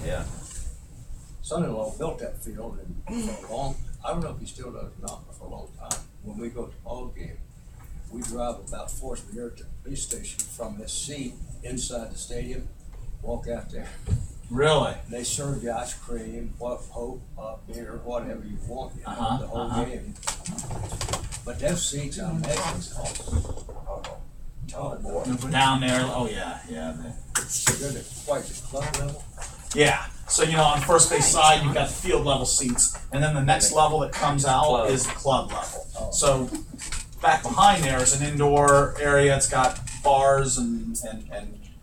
Yeah. Son-in-law built that field, and for a long, I don't know if he still does or not, but for a long time, when we go to ball game, we drive about Forest Bureau to the police station from this seat inside the stadium, walk out there. Really? They serve you ice cream, beer, whatever you want, you know, the whole game. But those seats, I imagine, Down there, oh yeah, yeah. they're quite the club level. Yeah, so you know, on first base side, you've got the field level seats, and then the next level that comes out is the club level. So back behind there is an indoor area. It's got bars and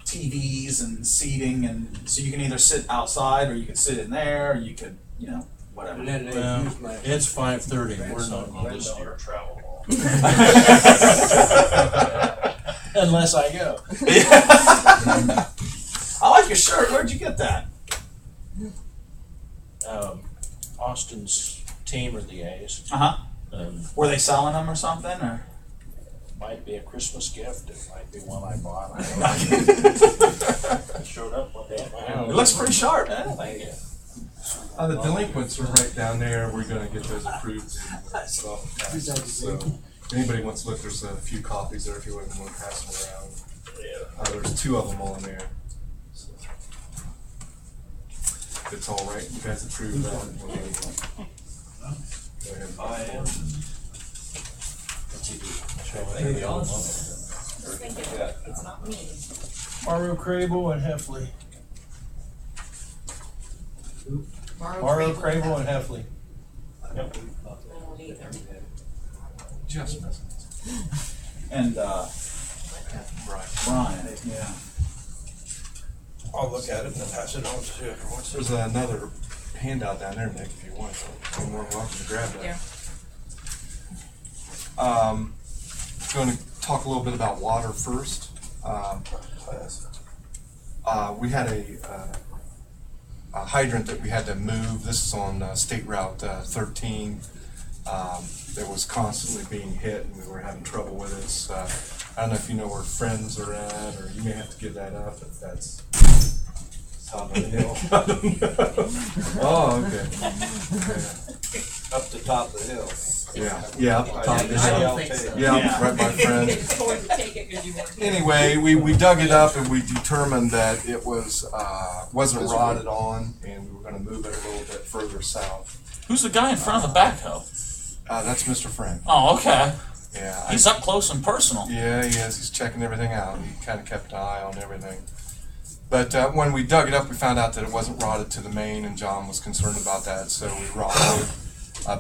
TVs and seating, and so you can either sit outside or you can sit in there, or you could, you know, whatever. And then they use my It's 5:30. We're not going to listen to your travel ball. Unless I go. I like your shirt. Where'd you get that? Austin's team are the A's. Were they selling them or something, or? Might be a Christmas gift. It might be one I bought. I don't know. It showed up one day at my house. It looks pretty sharp, man. Thank you. The delinquents are right down there. We're going to get those approved. So if anybody wants to look, there's a few copies there if you wouldn't want to pass them around. There's 2 of them on there. So, if it's all right, you guys approve that. Go ahead. I am. It's not me. Mario Crable and Heffley. Mario Crable and Heffley. Yep. Just missing. And Brian, yeah. I'll look at it and then pass it on to whoever wants it. There's another handout down there, Nick, if you want. You're more than welcome to grab that. Yeah. Going to talk a little bit about water first. We had a hydrant that we had to move. This is on State Route 13. That was constantly being hit, and we were having trouble with it. So, I don't know if you know where Friends are at, or you may have to give that up if that's top of the hill. Oh, okay. Yeah. up the top of the hill. Yeah, up the top of the I hill. don't think so. Yeah, right by Friends. Afford to take it 'cause you want to. Anyway, we dug it up and we determined that it wasn't rotted on, and we were going to move it a little bit further south. Who's the guy in front of the backhoe? That's Mr. Frank. Oh, okay. Yeah, He's up close and personal. yeah, he is. He's checking everything out. He kind of kept an eye on everything. But when we dug it up, we found out that it wasn't rotted to the main, and John was concerned about that, so we rotted it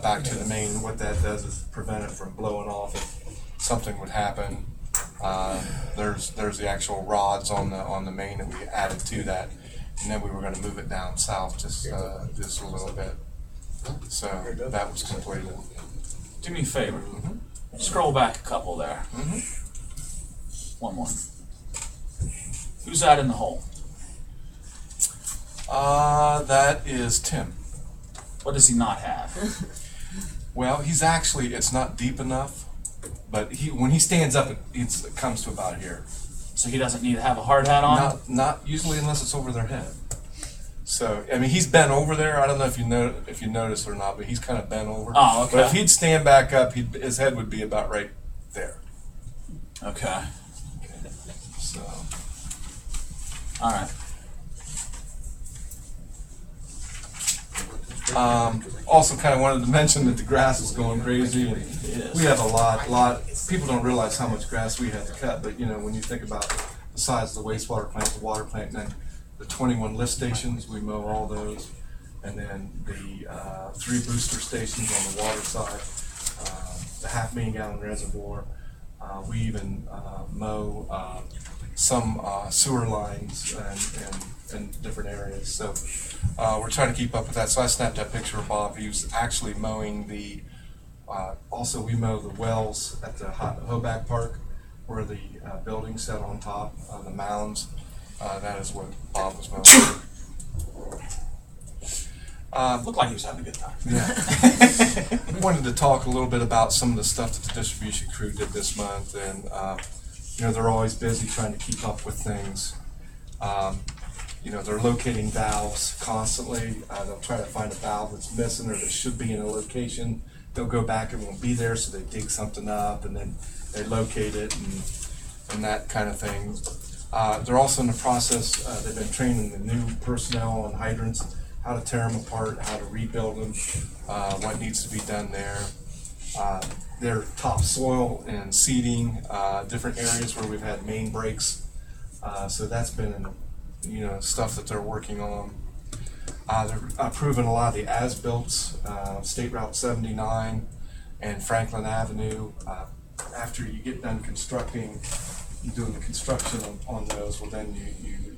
back to the main. What that does is prevent it from blowing off if something would happen. There's the actual rods on the main that we added to that, and then we were going to move it down south just a little bit. So that was completed. Do me a favor. Scroll back a couple there. One more. Who's that in the hole? That is Tim. What does he not have? Well, it's not deep enough, but when he stands up, it comes to about here. So he doesn't need to have a hard hat on? Not usually unless it's over their head. So, I mean, he's bent over there. I don't know if you noticed or not, but he's kind of bent over. Oh, okay. But if he'd stand back up, his head would be about right there. Okay. So, All right. also kind of wanted to mention that the grass is going crazy. And we have a lot. People don't realize how much grass we have to cut, but when you think about the size of the wastewater plant, the water plant, and then the 21 lift stations, we mow all those, and then the 3 booster stations on the water side, the 500,000 gallon reservoir. We even mow some sewer lines in different areas. So we're trying to keep up with that. So I snapped that picture of Bob. He was actually mowing also we mow the wells at the Hoback Park, where the buildings set on top, the mounds. That is what Bob was mowing. Looked like he was having a good time. Yeah. I wanted to talk a little bit about some of the stuff that the distribution crew did this month, and they're always busy trying to keep up with things. You know, they're locating valves constantly. They'll try to find a valve that's missing or that should be in a location. They'll go back and won't be there, so they dig something up and then they locate it and that kind of thing. They're also in the process, they've been training the new personnel on hydrants, how to tear them apart, how to rebuild them, what needs to be done there. Their topsoil and seeding, different areas where we've had main breaks. So that's been, you know, stuff that they're working on. They're approving a lot of the as-builts, State Route 79 and Franklin Avenue. After you get done constructing, doing the construction on those, well then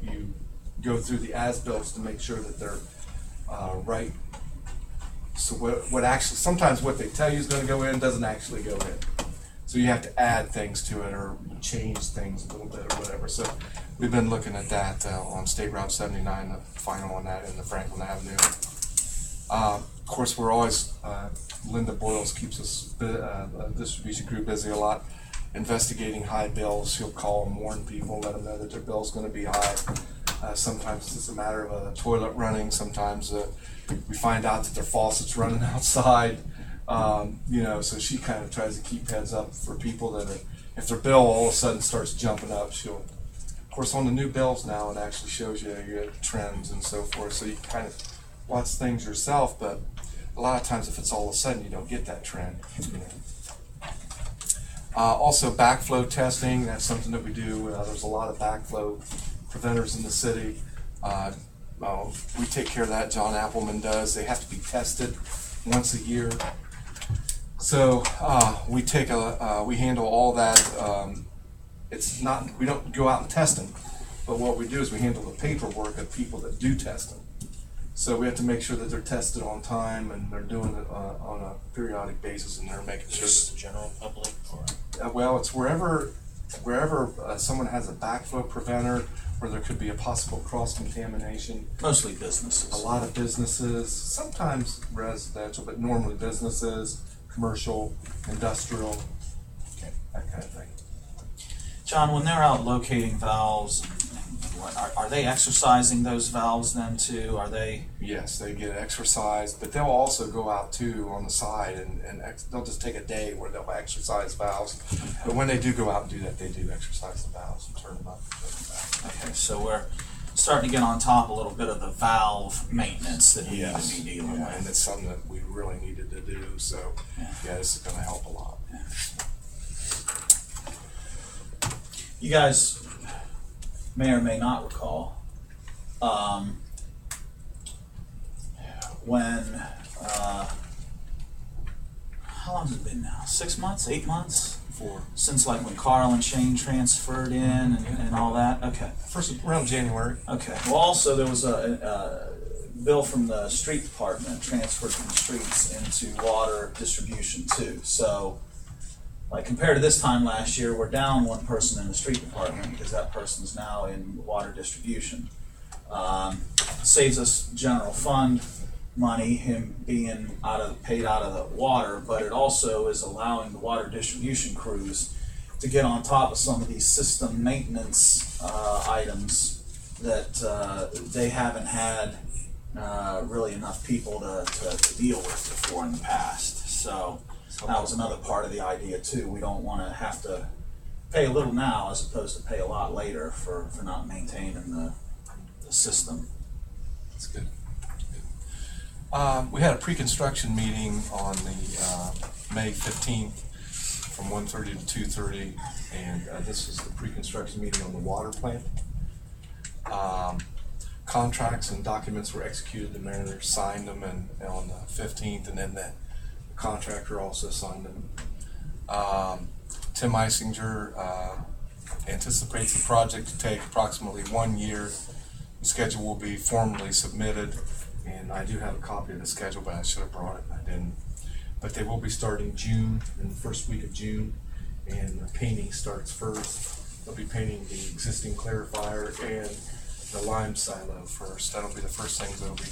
you go through the as-builts to make sure that they're right. So what actually, sometimes what they tell you is going to go in doesn't actually go in. So you have to add things to it or change things a little bit or whatever. So we've been looking at that on State Route 79, the final on that in the Franklin Avenue. Of course, we're always, Linda Boyles keeps us, distribution crew, busy a lot, investigating high bills. She'll call and warn people, let them know that their bill's going to be high. Sometimes it's a matter of a toilet running. Sometimes we find out that their faucet's running outside. You know, so she kind of tries to keep heads up for people that are, if their bill all of a sudden starts jumping up, she'll, of course, on the new bills now, it actually shows you your trends and so forth. So you kind of watch things yourself, but a lot of times if it's all of a sudden, you don't get that trend. You know. Also, backflow testing, that's something that we do. There's a lot of backflow preventers in the city. We take care of that, John Appleman does. They have to be tested once a year. So we handle all that. It's not, we don't go out and test them, but what we do is we handle the paperwork of people that do test them. So we have to make sure that they're tested on time and they're doing it on a periodic basis, and they're making sure Is that this the general public or? well, it's wherever someone has a backflow preventer, where there could be a possible cross-contamination. Mostly businesses. A lot of businesses, sometimes residential, but normally businesses, commercial, industrial, that kind of thing. John, when they're out locating valves, and what, are they exercising those valves then too? Are they? Yes, they get exercised, but they'll also go out too on the side and they'll just take a day where they'll exercise valves. But when they do go out and do that, they do exercise the valves and turn them up and turn them back. Okay, so we're starting to get on top a little bit of the valve maintenance that we need to be dealing and with. it's something that we really needed to do, so yeah, this is going to help a lot. You guys may or may not recall when how long has it been now? 6 months, 8 months? Since like when Carl and Shane transferred in and all that? Okay. First around January. Okay. Well, also there was a bill from the street department transferred from streets into water distribution too. So, like compared to this time last year, we're down one person in the street department because that person's now in water distribution. Saves us general fund money, him being paid out of the water, but it also is allowing the water distribution crews to get on top of some of these system maintenance items that they haven't had really enough people to deal with before in the past. So that was another part of the idea too. We don't want to have to pay a little now as opposed to pay a lot later for not maintaining the system. That's good. We had a pre-construction meeting on the May 15th from 1:30 to 2:30, and this is the pre-construction meeting on the water plant. Contracts and documents were executed. The mayor signed them on the 15th, and then the contractor also signed them. Tim Eisinger anticipates the project to take approximately 1 year. The schedule will be formally submitted, and I do have a copy of the schedule, but I should have brought it and I didn't. But they will be starting June, in the first week of June, and the painting starts first. They'll be painting the existing clarifier and the lime silo first. That'll be the first things that'll be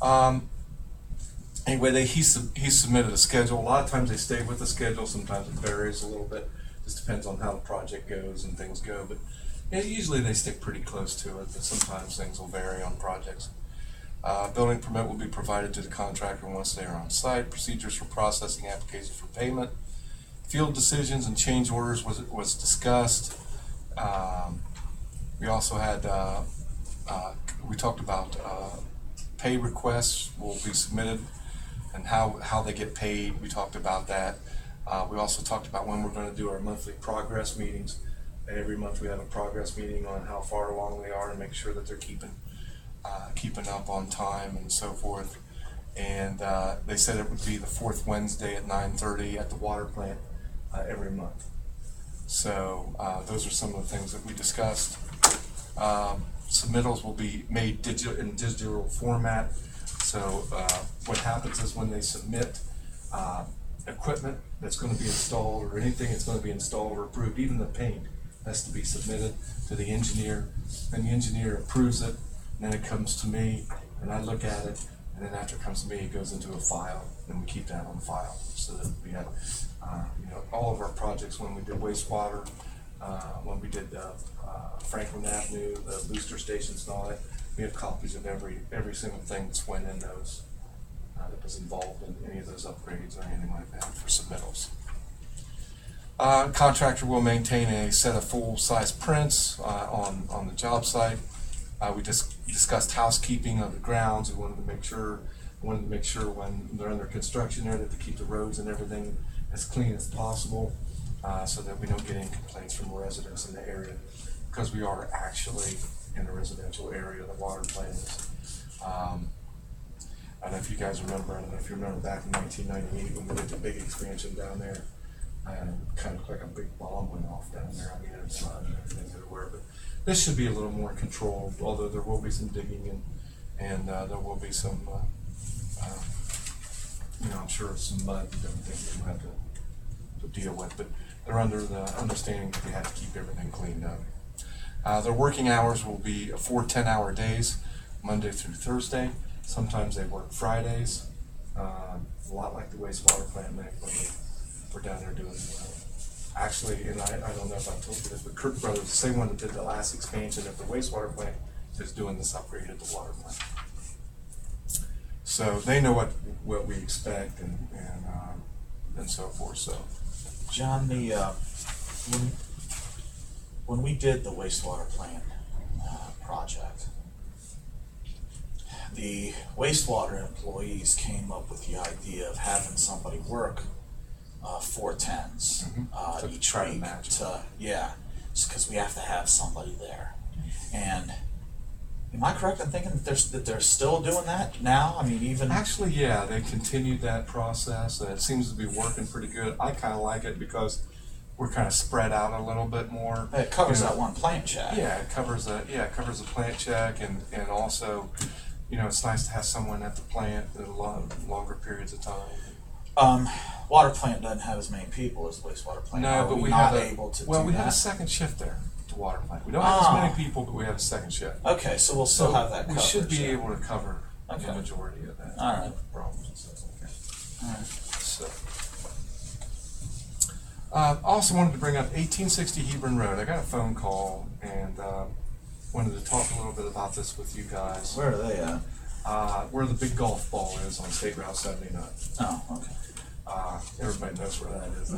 done. Anyway, he submitted a schedule. A lot of times they stay with the schedule. Sometimes it varies a little bit. Just depends on how the project goes and things go. But Yeah, usually they stick pretty close to it, but sometimes things will vary on projects. Building permit will be provided to the contractor once they are on site. Procedures for processing applications for payment. Field decisions and change orders was discussed. We also had, we talked about pay requests will be submitted and how they get paid. We talked about that. We also talked about when we're going to do our monthly progress meetings. Every month we have a progress meeting on how far along they are and make sure that they're keeping up on time and so forth. And they said it would be the fourth Wednesday at 9:30 at the water plant every month. So those are some of the things that we discussed. Submittals will be made in digital format. So what happens is when they submit equipment that's going to be installed or anything that's going to be installed or approved, even the paint has to be submitted to the engineer, and the engineer approves it, and then it comes to me, and I look at it, and then after it comes to me, it goes into a file, and we keep that on file, so that we have, all of our projects, when we did wastewater, when we did Franklin Avenue, the booster stations and all that, we have copies of every single thing that's went in those, that was involved in any of those upgrades or anything like that for submittals. Contractor will maintain a set of full-size prints on the job site. We just discussed housekeeping of the grounds. We wanted to make sure when they're under construction there that they keep the roads and everything as clean as possible, so that we don't get any complaints from residents in the area, because we are actually in a residential area. The water plant is. I don't know if you guys remember. I don't know if you remember back in 1998 when we did the big expansion down there. Kind of like a big bomb went off down there. I mean, it's not everything everywhere, but this should be a little more controlled. Although there will be some digging and there will be some, I'm sure some mud and everything we'll have to deal with. But they're under the understanding that they have to keep everything cleaned up. Their working hours will be 4 10-hour days, Monday through Thursday. Sometimes they work Fridays, a lot like the wastewater plant when we're down there doing. Actually, and I don't know if I told you this, but Kirk Brothers, the same one that did the last expansion of the wastewater plant, is doing this upgrade at the water plant. So they know what we expect and so forth. So, John, when we did the wastewater plant project, the wastewater employees came up with the idea of having somebody work 4 10s each week. Because we have to have somebody there. And am I correct in thinking that they're still doing that now? I mean, even actually, yeah, they continued that process. It seems to be working pretty good. I kind of like it because we're kind of spread out a little bit more. It covers that one plant check. Yeah, it covers the plant check, and also, it's nice to have someone at the plant at longer periods of time. Water plant doesn't have as many people as the wastewater plant. No, but we have a second shift there at the water plant. We don't have as many people, but we have a second shift. Okay, so we'll still have that coverage. We should be able to cover the majority of that. All right. Problems and stuff like that. All right. So, also wanted to bring up 1860 Hebron Road. I got a phone call and wanted to talk a little bit about this with you guys. Where are they at? Where the big golf ball is on State Route 79. Oh, okay. Everybody knows where that is.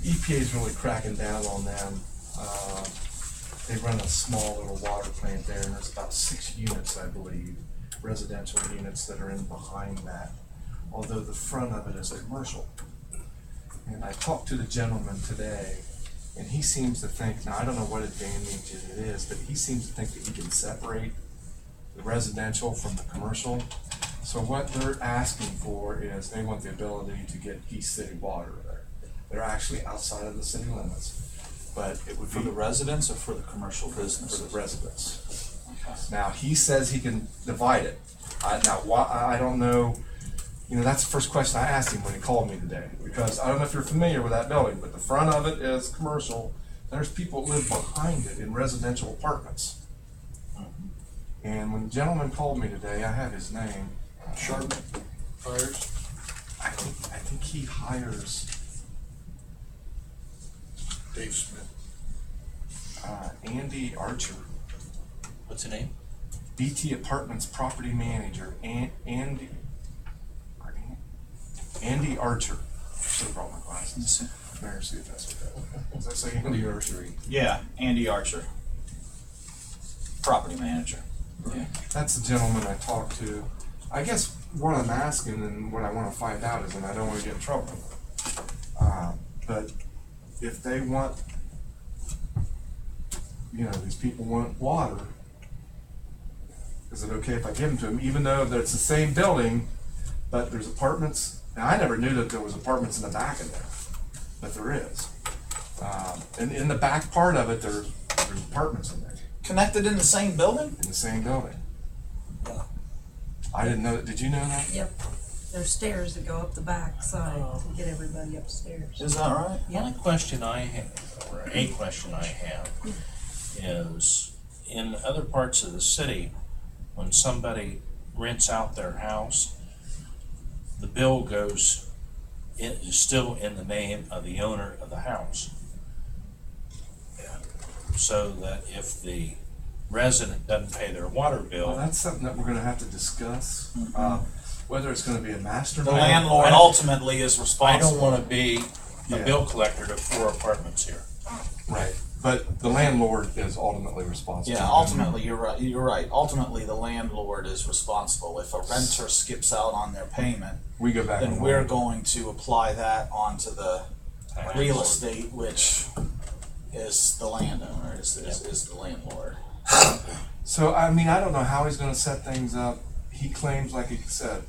EPA is really cracking down on them. They run a small little water plant there, and there's about 6 units, I believe, residential units that are in behind that, although the front of it is commercial. And I talked to the gentleman today, and he seems to think, now I don't know what advantage it is, but he seems to think that he can separate the residential from the commercial. So what they're asking for is they want the ability to get East City water there. They're actually outside of the city limits, but it would be For the residents or for the commercial business? for the residents. Okay. Now he says he can divide it. I don't know. That's the first question I asked him when he called me today, because I don't know if you're familiar with that building, but the front of it is commercial. There's people that live behind it in residential apartments. And when the gentleman called me today, I have his name. Sharp hires. I think he hires. Dave Smith. Andy Archer, What's the name? BT Apartments property manager, Andy Archer. Should have brought my glasses. Better see if that's what that is. Does that say Andy Archer? Yeah, Andy Archer, property manager. Yeah. That's the gentleman I talked to. I guess what I'm asking and what I want to find out is, and I don't want to get in trouble, but if they want, these people want water, is it okay if I give them to them, even though it's the same building, but there's apartments? And I never knew that there was apartments in the back of there, but there is. And in the back part of it, there's apartments in there, Connected in the same building? in the same building. I didn't know that. Did you know that? Yep, there's stairs that go up the back side to get everybody upstairs. Is that right? The only question I have, or a question I have, is in other parts of the city, when somebody rents out their house, the bill is still in the name of the owner of the house. So that if the resident doesn't pay their water Well, bill, that's something that we're going to have to discuss. Whether it's going to be a master The plan. landlord ultimately is I responsible. don't wanna be a Yeah. bill collector to 4 apartments here. Right, but the landlord is ultimately responsible. Yeah, ultimately, you're right. You're right. Ultimately, the landlord is responsible. If a renter skips out on their payment, We go back then and we're forth. going to apply that onto the real Landlord. estate, which is the landowner, is the landlord. So, I mean, I don't know how he's going to set things up. He claims, like he said,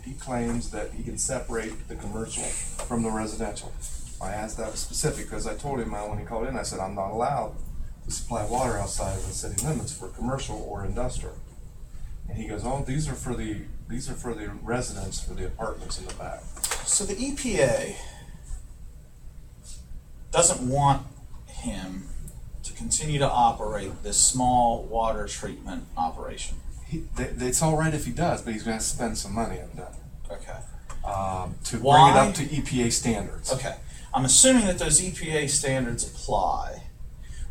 that he can separate the commercial from the residential. I asked that specific because I told him when he called in, I said, I'm not allowed to supply water outside of the city limits for commercial or industrial. And he goes, oh, these are for the residents, for the apartments in the back. So the EPA doesn't want him to continue to operate this small water treatment operation. It's all right if he does, but he's going to spend some money on that. Okay. To bring Why? it up to EPA standards. Okay. I'm assuming that those EPA standards apply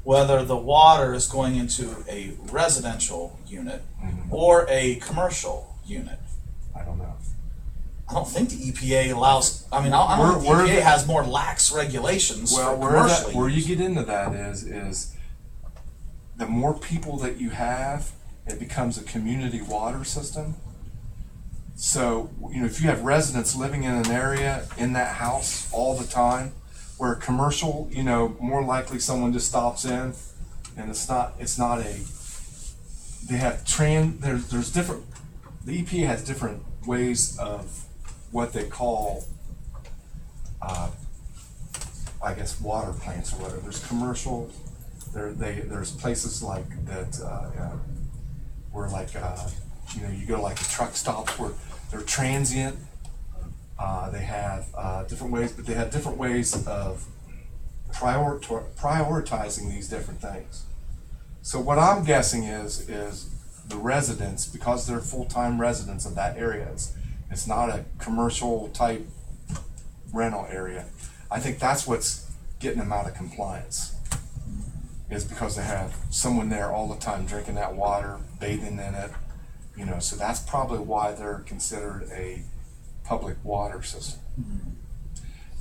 whether the water is going into a residential unit or a commercial unit. I don't know. I don't think the EPA allows. I mean, I don't think Where the EPA the- has more lax regulations Well, for commercial where you use. get into that is the more people that you have, it becomes a community water system. So, if you have residents living in an area in that house all the time, where commercial, more likely someone just stops in and it's not they have there's different, the EPA has different ways of what they call I guess water plants or whatever. There's commercial, there's places like that where you go like the truck stops where they're transient. They have different ways, but they have different ways of prioritizing these different things. So what I'm guessing is the residents, because they're full-time residents of that area, it's not a commercial type rental area. I think that's what's getting them out of compliance, is because they have someone there all the time drinking that water, bathing in it, so that's probably why they're considered a public water system.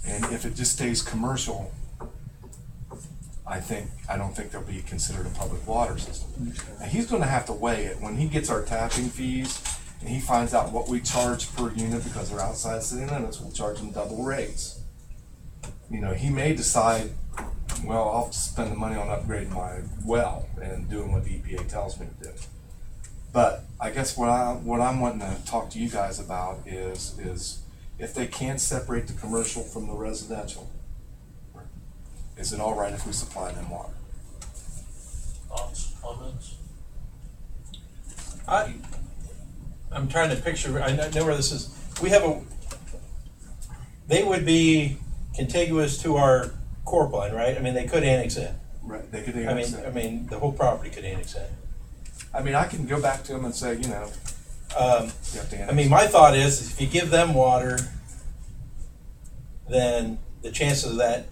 And if it just stays commercial, I don't think they'll be considered a public water system. Now, he's gonna have to weigh it when he gets our tapping fees and he finds out what we charge per unit, because they're outside city limits, we'll charge them double rates. He may decide, well, I'll spend the money on upgrading my well and doing what the EPA tells me to do. But I guess what I'm wanting to talk to you guys about is if they can't separate the commercial from the residential, is it all right if we supply them water? Thoughts, comments? I'm trying to picture, I know where this is. They would be contiguous to our core line, right? I mean, they could annex in. Right. They could. I mean, the whole property could annex in. I can go back to them and say, you have to annex. I mean, my thought is, if you give them water, then the chances of that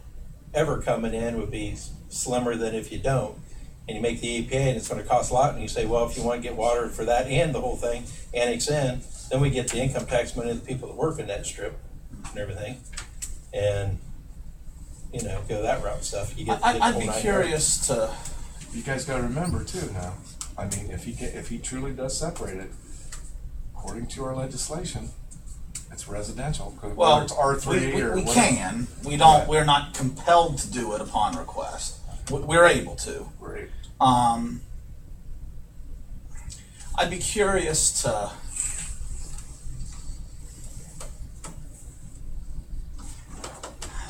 ever coming in would be slimmer than if you don't. and you make the EPA and it's gonna cost a lot, and you say, well, if you wanna get water for that and the whole thing, annex in, then we get the income tax money of the people that work in that strip and everything, and, you know, go that route and stuff. You get the I'd whole be nine curious to, You guys gotta remember too now, I mean, if he truly does separate it, according to our legislation, it's residential, because well, whether it's R three we or we whatever. can, we don't, Right. we're not compelled to do it upon request. We're able to. Right. I'd be curious to,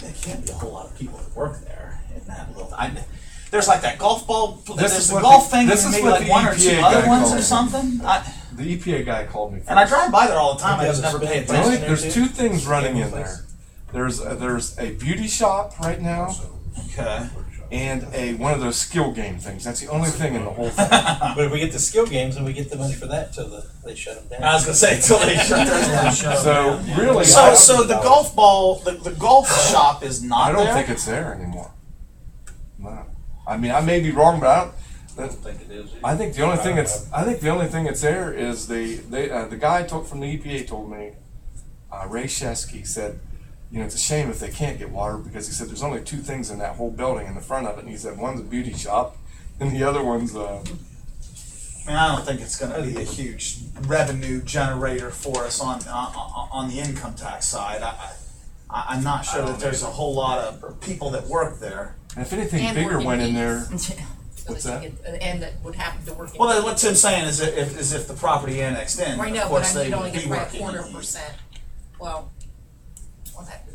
there can't be a whole lot of people that work there in that little, there's like that golf ball, This there's is the what golf the- thing, this and is maybe what like the one or two EPA other guy ones called or me. something. The EPA guy called me first. And I drive by there all the time, I Yeah, just there's never a pay big attention. place. There's two things running in there. There's a beauty shop right now, Okay. and one of those skill game things. That's the only thing in the whole thing. But if we get the skill games, and we get the money for that till they shut them down. I was gonna say, till they shut those down. So really, So the golf ball, the golf shop is not I don't there? think it's there anymore. No, I mean I may be wrong, but I don't think it is. I think the only thing that's there is the guy from the EPA told me, Ray Shesky said, you know, it's a shame if they can't get water, because he said there's only two things in that whole building in the front of it, and he said one's a beauty shop and the other one's I mean, I don't think it's gonna be a huge revenue generator for us on the income tax side. I'm not sure that there's a whole lot of people that work there. and if anything And bigger working went in there. bees. What's that? And that would happen to work in. Well, what Tim's saying is if the property annexed in, I know, of but course I mean, they you'd only would get be probably working. a quarter percent. Well,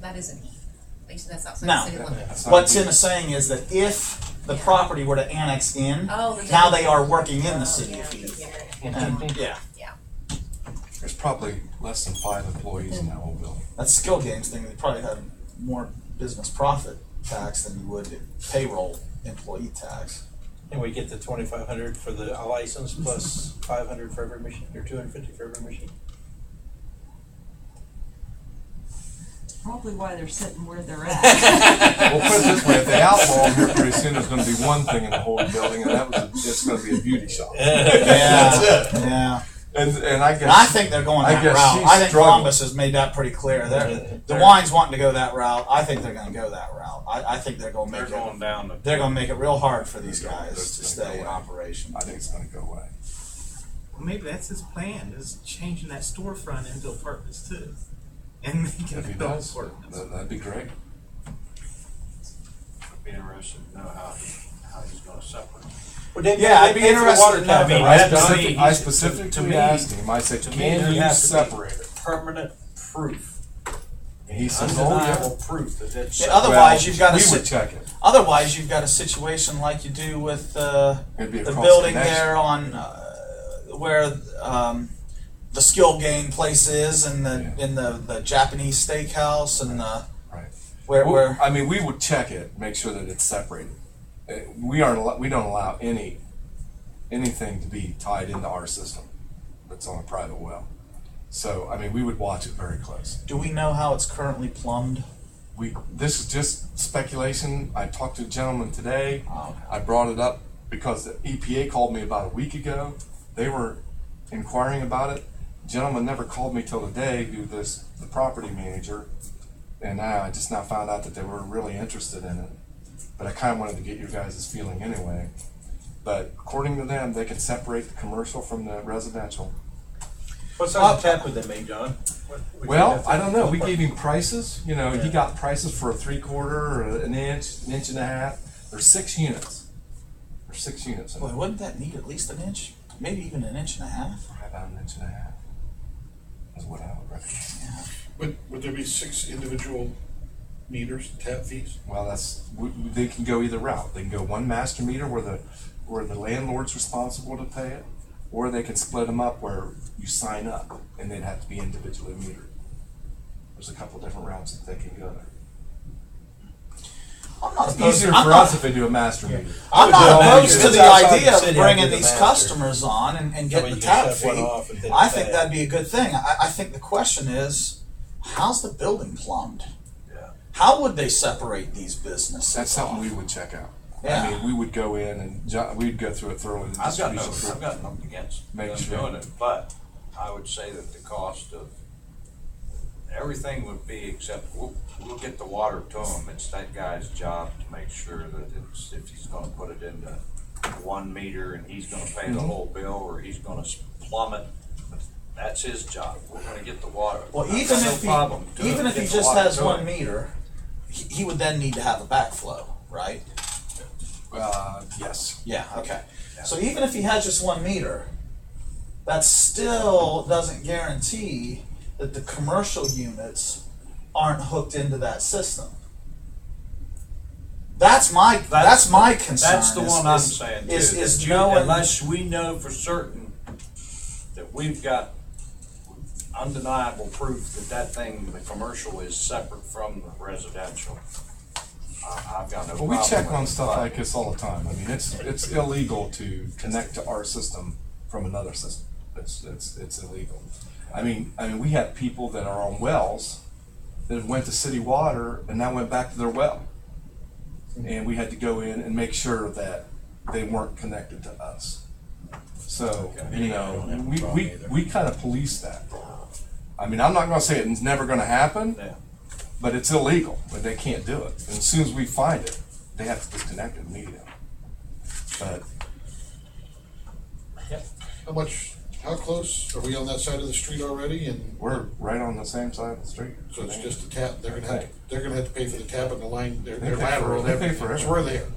that isn't Heath. At least that's outside No. the city limits. That's not What good. Tim is saying is that if the Yeah. property were to annex in, Oh, then now they- they are working in the city Yeah, of Heath. yeah, And yeah, yeah. There's probably less than 5 employees in that whole building. that skill games thing, they probably have more business profit tax than you would payroll employee tax. And we get the 2,500 for the license plus 500 for every machine, or 250 for every machine. Probably why they're sitting where they're at. Well, put it this way: if they outlaw them here pretty soon, there's going to be one thing in the whole building, and it's going to be a beauty shop. Yeah. And I guess And I think they're going I that guess route. she's I think struggling. Columbus has made that pretty clear. The wine's wanting to go that route. I think they're going to go that route. I think they're going to make it. down. They're going to make it real hard for these guys It's to gonna stay go in away. operation. I think it's going to go away. Well, maybe that's his plan, is changing that storefront into apartments too. And making If he it all does, apartments. that'd be great. Be interested to know how he's gonna separate. Well, Dave, Yeah, they I'd be pay for the interested water to tap know. fee. I mean, That's- to me- I specifically to me- asked him. I said, To me, "Can there you has to be separate it?" permanent proof, And he says, "Oh yeah." undeniable proof that it's. Yeah, otherwise, Well, you've got we a would check it. otherwise you've got a situation like you do with It'd be a the cross building connection. there on where the skill game place is, and the Japanese steakhouse, and the Right. where I mean, we would check it, make sure that it's separated. We don't allow anything to be tied into our system that's on a private well. So I mean, we would watch it very close. do we know how it's currently plumbed? This is just speculation. I talked to a gentleman today. Oh, okay. I brought it up because the EPA called me about a week ago. They were inquiring about it. The gentleman never called me till today, the property manager, and I just now found out that they were really interested in it. But I kind of wanted to get your guys' feeling anyway. But according to them, they can separate the commercial from the residential. What size of tap would they make, John? Well, I don't know. We gave him prices. You know, he got prices for a 3/4 or an inch and a half. There's 6 units. There's 6 units. Boy, wouldn't that need at least an inch? Maybe even an inch and a half? About an inch and a half is what I would recommend. Would there be 6 individual meters, tap fees? Well, they can go either route. They can go one master meter where the landlord's responsible to pay it, or they can split them up where you sign up and they'd have to be individually metered. There's a couple different routes that they can go there. I'm not It's opposed. easier I'm for not- us if they do a master meter. I'm would not do a opposed master. to It's the outside idea the of city, I'd bringing do the these master. customers on and That way getting you the can tap shut fee. one off and then I think pay. that'd be a good thing. I think the question is, how's the building plumbed? Yeah. How would they separate these businesses? That's something off? we would check out. Yeah. I mean, we would go in and we'd go through it thoroughly. the I've got distribution nothing against Make them sure. doing it, but I would say that the cost of everything would be except we'll get the water to them. It's that guy's job to make sure that it's, if he's gonna put it into 1 meter and he's gonna pay the whole bill or he's gonna plumb it, that's his job. We're gonna get the water. Well, I've even got no if problem he, doing even it, if he get the just water has to 1 it. meter, he would then need to have a backflow, right? Yes. Yeah, okay. So even if he has just 1 meter, that still doesn't guarantee that the commercial units aren't hooked into that system. That's my concern. That's the one I'm is, saying too. Is that knowing, unless we know for certain that we've got undeniable proof that that thing, the commercial, is separate from the residential. I've got no Well, problem. we check with on it, stuff but- like this all the time. I mean, it's illegal to connect to our system from another system. It's illegal. I mean, we have people that are on wells that went to city water and now went back to their well, and we had to go in and make sure that they weren't connected to us. So you know, we kind of police that. I mean, I'm not going to say it's never going to happen. Yeah. But it's illegal, but they can't do it. And as soon as we find it, they have to disconnect it immediately. But How close, are we on that side of the street already, and we're right on the same side of the street. so it's just a tap, they're gonna have to pay for the tap and the line, their They pay lateral. for- they pay for So we're there,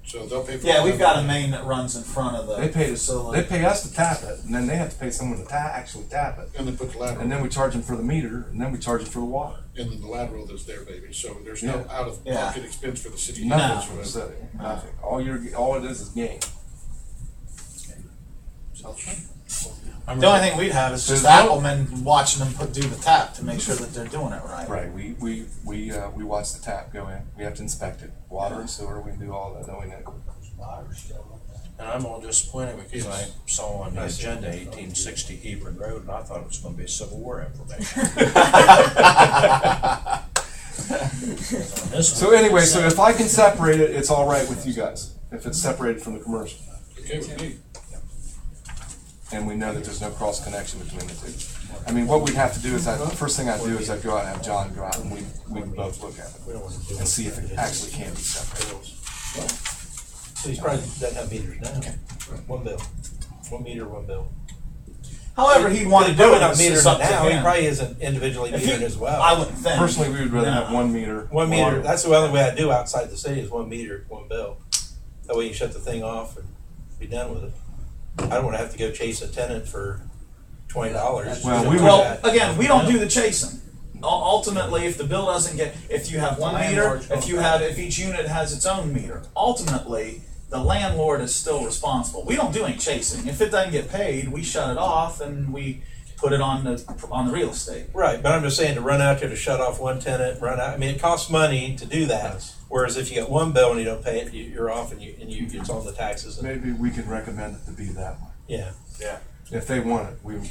so they'll pay for. yeah, the we've got a lateral. main that runs in front of the They pay facility. they pay us to tap it, and then they have to pay someone to actually tap it. And then put the lateral. And then we charge them for the meter, and then we charge them for the water. And then the lateral that's there, baby, so there's no Yeah. out-of-pocket expense for the city. Nothing's for the city. Nothing. All it is gain. The only thing we'd have is just Appleman watching them do the tap to make sure that they're doing it right. Right. We watch the tap go in. We have to inspect it. Water and sewer. We can do all that. Knowing that. And I'm all disappointed because I saw on the agenda 1860 Hebron Road, and I thought it was gonna be Civil War information. So anyway, so if I can separate it, it's all right with you guys. If it's separated from the commercial, Okay with me. and we know that there's no cross connection between the two. I mean, what we'd have to do is the first thing I'd do is I'd go out and have John go out and we both look at it and see if it actually can be separated. So he's probably doesn't have meters now. 1 bill. 1 meter, 1 bill. However, he'd want to do it. Not It's metered up to now. He him. probably isn't individually If he- metered as well. I wouldn't think. Personally, we would rather have No. 1 meter. 1 meter. water. That's the only way I do outside the city is 1 meter, 1 bill. That way you shut the thing off and be done with it. I don't want to have to go chase a tenant for $20. Well, You we know, would- Well, that. again, we don't do the chasing. Ultimately, if the bill doesn't get, if you have 1 meter, if each unit has its own meter, ultimately, the landlord is still responsible. We don't do any chasing. If it doesn't get paid, we shut it off and we put it on the real estate. Right, but I'm just saying to run out there to shut off one tenant, run out. I mean, it costs money to do that. Whereas if you get 1 bill and you don't pay it, you're off and it's on the taxes. And, Maybe we could recommend it to be that way. yeah. If they want it, we'll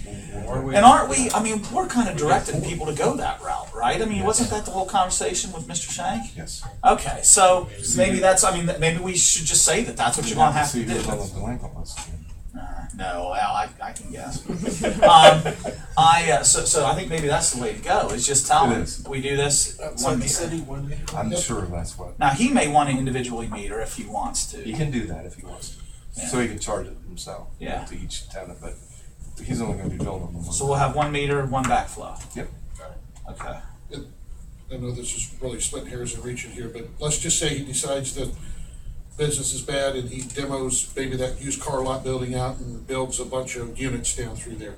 And aren't we, I mean, we're kind of directing people to go that route, right? I mean, wasn't that the whole conversation with Mr. Shank? Yes. Okay, so maybe maybe we should just say that that's what you're going to have to See do. who's on the delinquent list. No, well, I can guess. So I think maybe that's the way to go, is just tell It him, is. we do this 1 meter. 1 meter. I'm sure that's what. Now, he may want to individually meter if he wants He to. can do that if he wants to. Yeah. So he can charge it himself. Yeah. To each tenant, but he's only going to be billed on the one. So we'll have 1 meter, 1 backflow. Yep. Okay. I know this is really splitting hairs and reaching here, but let's just say he decides that business is bad and he demos maybe that used car lot building out and builds a bunch of units down through there.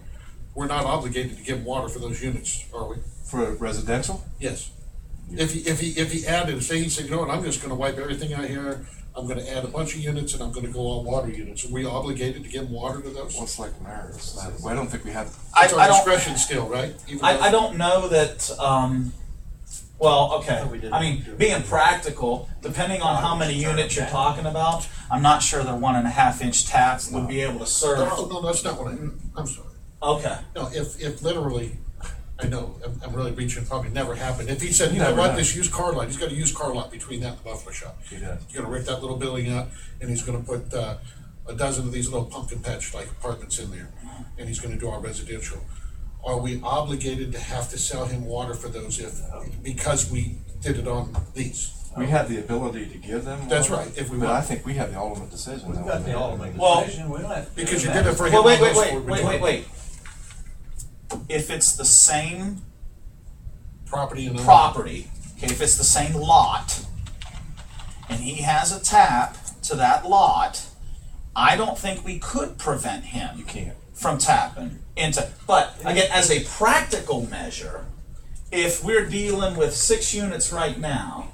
We're not obligated to give him water for those units, are we? For residential? Yes. If he added, say he said, you know what, I'm just gonna wipe everything out here, I'm gonna add a bunch of units and I'm gonna go all water units, are we obligated to give him water to those? Well, it's like marriage. I don't think we have. It's I our don't, discretion still, right? Even though- I don't know that, well, okay, we did I mean, being practical, depending on how many units you're talking about, I'm not sure the 1.5 inch taps would be able to serve. No, that's not what I'm sorry. Okay, No, if literally, I know, I'm really reaching, probably never happened. If he said, you know Never what, know. this used car lot, he's got a used car lot between that and the Buffalo Shop. He does. He's gonna rip that little building out, and he's gonna put, a dozen of these little pumpkin patch like apartments in there, and he's gonna do our residential. Are we obligated to have to sell him water for those because we did it on these? We have the ability to give them. That's water, right, if we but want. I think we have the ultimate decision. We've though. got the ultimate Well, decision, we don't have to. do Because you that. did it for him. Well, wait, on those four wait. If it's the same Property and. property, okay, if it's the same lot, and he has a tap to that lot, I don't think we could prevent him You can't. from tapping into. But again, as a practical measure, if we're dealing with 6 units right now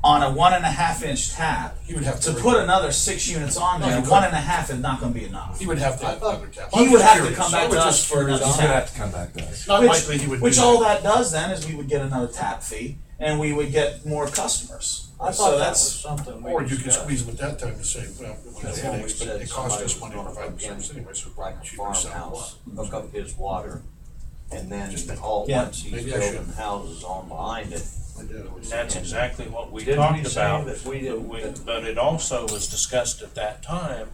on a 1.5-inch tap, He would have to to. put another 6 units on No, there, you couldn't. 1.5 is not going to be enough. He would have to have another tap. He would have to come back to us just for another He's tap. gonna have to come back to us. Not Which, likely he would do which that. all that does then is we would get another tap fee and we would get more customers. I thought So that that's was something we Or you could discussed. squeeze him at that time to say, well, it was That's when we headaches, but said it cost somebody us was money to gonna provide the hook service in, anyway, so like a cheaper to sell farmhouse, water. hook up his water, and then Just think- all, Yeah, once he's maybe I building should. houses on behind it. I do. And that's exactly what we Didn't we talked say about. that we didn't- But it also was discussed at that time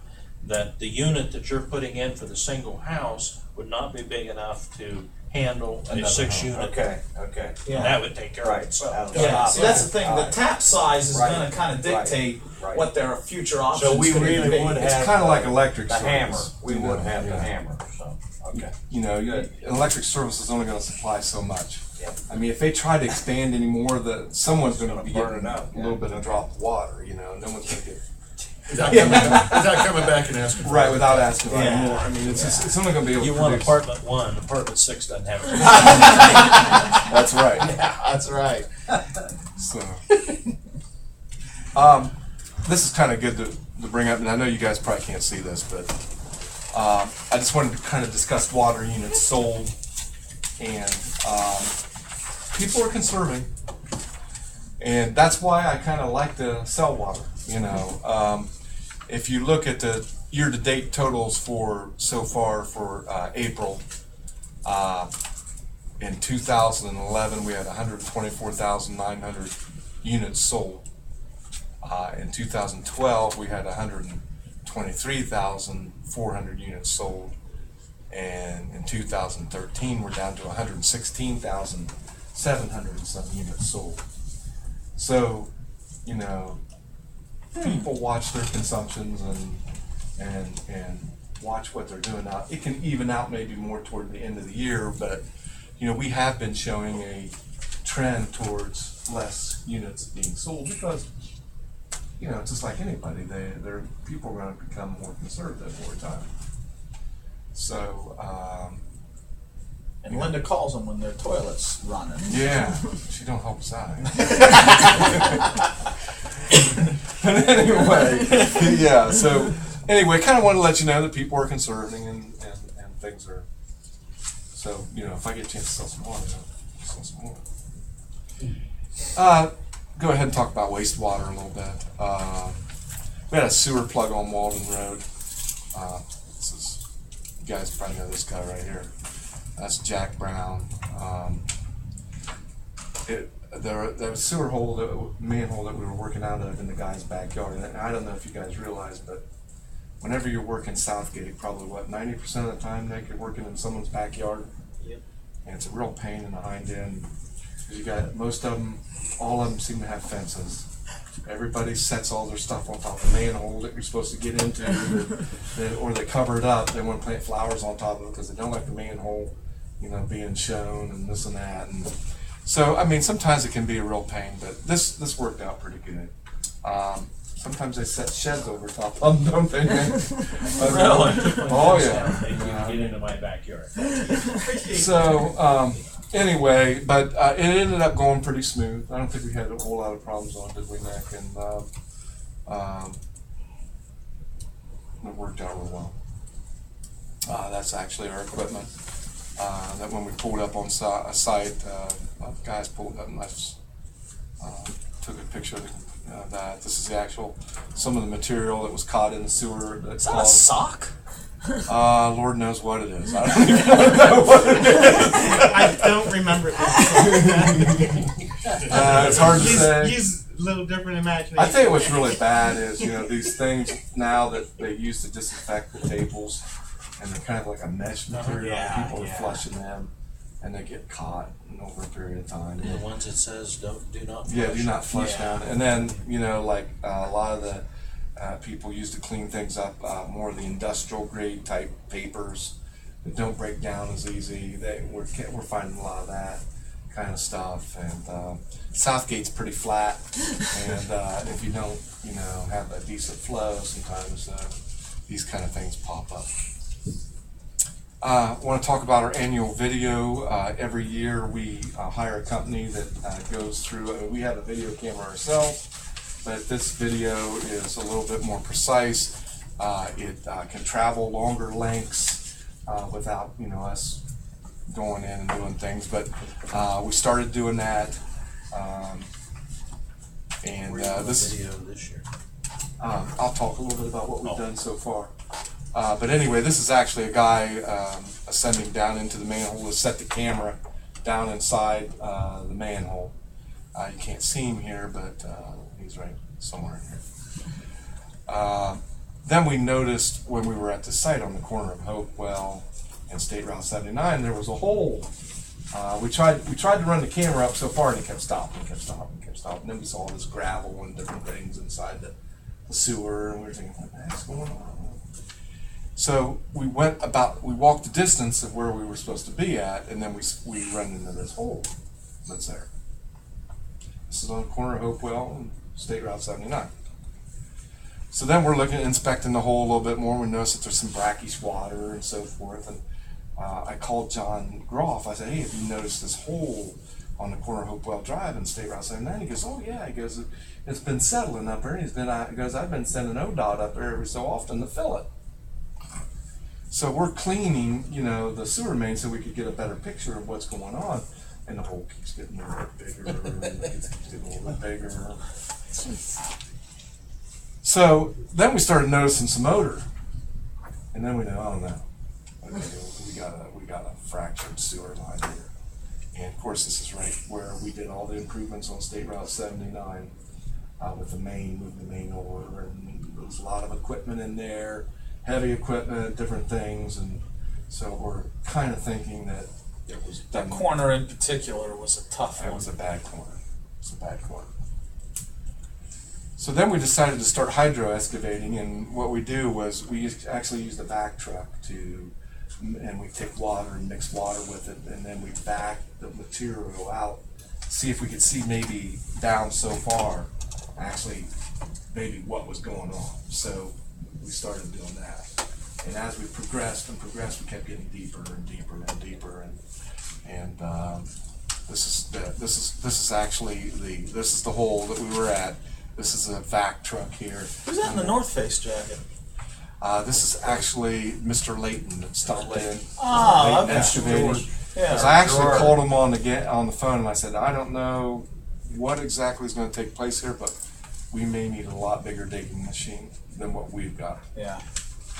that the unit that you're putting in for the single house would not be big enough to handle a Another 6-unit. Okay. And that would take care of Right. itself. yeah. See, that's the thing. The tap size is Right. going to kind of Right. dictate Right. what their future options. So we could really be. would It's have. kind of like electric The service. hammer, we you would know, have the yeah. hammer, so, okay. You know, Good. an electric service is only going to supply so much. Yep. I mean, if they try to expand any more, someone's going to Gonna be burn getting it up, a little yeah. bit of drop of water. You know, no one's going to get Without coming back and asking. for right it. without asking for Yeah. more. I mean, it's only going to be able You to want produce. apartment 1, apartment 6 doesn't have it. That's right. That's right. So, this is kind of good to bring up, and I know you guys probably can't see this, but I just wanted to kind of discuss water units sold, and people are conserving, and that's why I kind of like to sell water. You know, if you look at the year-to-date totals for so far for April. In 2011, we had 124,900 units sold. In 2012, we had 123,400 units sold. And in 2013, we're down to 116,700 and some units sold. So, you know, people watch their consumptions and watch what they're doing now. It can even out maybe more toward the end of the year, but you know, we have been showing a trend towards less units being sold because, you know, just like anybody, people are going to become more conservative over time. So, And Linda calls them when their toilet's running. yeah, she don't help us out. But anyway, yeah. So anyway, kind of want to let you know that people are conserving and things are. So, you know, if I get a chance to sell some more, I'll sell some more. Go ahead and talk about wastewater a little bit. We had a sewer plug on Walden Road. This is, you guys probably know this guy right here. That's Jack Brown. There was a sewer hole, manhole that we were working out of in the guy's backyard. And I don't know if you guys realize, but whenever you're working Southgate, probably 90% of the time, Nick, you're working in someone's backyard. Yep. And it's a real pain in the hind end. 'Cause you got most of them, all of them seem to have fences. Everybody sets all their stuff on top of the manhole that you're supposed to get into, or they cover it up. They want to plant flowers on top of it because they don't like the manhole, you know, being shown and this and that. And so, I mean, sometimes it can be a real pain, but this worked out pretty good. Sometimes they set sheds over top of them, don't they? Really? Oh, yeah. They can get into my backyard. So, anyway, but it ended up going pretty smooth. I don't think we had a whole lot of problems on it, did we, Nick? And it worked out real well. That's actually our equipment. That when we pulled up on a site, guys pulled up and I just took a picture of that. This is the actual, some of the material that was caught in the sewer. Is that a sock? Lord knows what it is. I don't even know what it is. I don't remember it. It's hard to say. Use a little different imagination. I tell you what's really bad is, these things now that they use to disinfect the tables, and they're kind of like a mesh material, and people are flushing them, and they get caught over a period of time. And the ones that says do not flush. Yeah, do not flush down. And then, like a lot of the people used to clean things up, more of the industrial grade type papers that don't break down as easy. We're finding a lot of that kind of stuff. And Southgate's pretty flat, and if you don't, have a decent flow, sometimes these kind of things pop up. I want to talk about our annual video. Every year we hire a company that goes through. We have a video camera ourselves, but this video is a little bit more precise. It can travel longer lengths without us going in and doing things. But we started doing that, and this video this year. I'll talk a little bit about what we've done so far. But anyway, this is actually a guy ascending down into the manhole to set the camera down inside the manhole. You can't see him here, but he's right somewhere in here. Then we noticed when we were at the site on the corner of Hopewell and State Route 79, there was a hole. We tried to run the camera up so far, and it kept stopping. And then we saw this gravel and different things inside the sewer, and we were thinking, what the heck's going on? So we walked the distance of where we were supposed to be at, and then we run into this hole that's there. This is on the corner of Hopewell and State Route 79. So then we're inspecting the hole a little bit more. We noticed that there's some brackish water and so forth. And I called John Groff. I said, hey, have you noticed this hole on the corner of Hopewell Drive and State Route 79? He goes, oh yeah. He goes, it's been settling up there. He goes, I've been sending ODOT up there every so often to fill it. So we're cleaning, the sewer main so we could get a better picture of what's going on. And the hole keeps getting a little bit bigger, and it keeps getting a little bit bigger. So then we started noticing some odor. And then we know, oh no, okay, we got a fractured sewer line here. And of course this is right where we did all the improvements on State Route 79 with the main, moving the main over, and there was a lot of equipment in there. Heavy equipment, different things, and so we're kind of thinking that it was that corner in particular was a tough one. It was a bad corner. So then we decided to start hydro excavating, and what we do was we actually use the back truck and we take water and mix water with it, and then we back the material out, see if we could see maybe down so far, actually maybe what was going on. So we started doing that, and as we progressed, we kept getting deeper and deeper and deeper, and this is actually the hole that we were at. This is a vac truck here. Who's that in the North Face jacket? This is actually Mr. Layton that stopped in. Oh, okay. Excavating. Because I actually called him on the phone, and I said, I don't know what exactly is going to take place here, but we may need a lot bigger digging machine than what we've got. Yeah.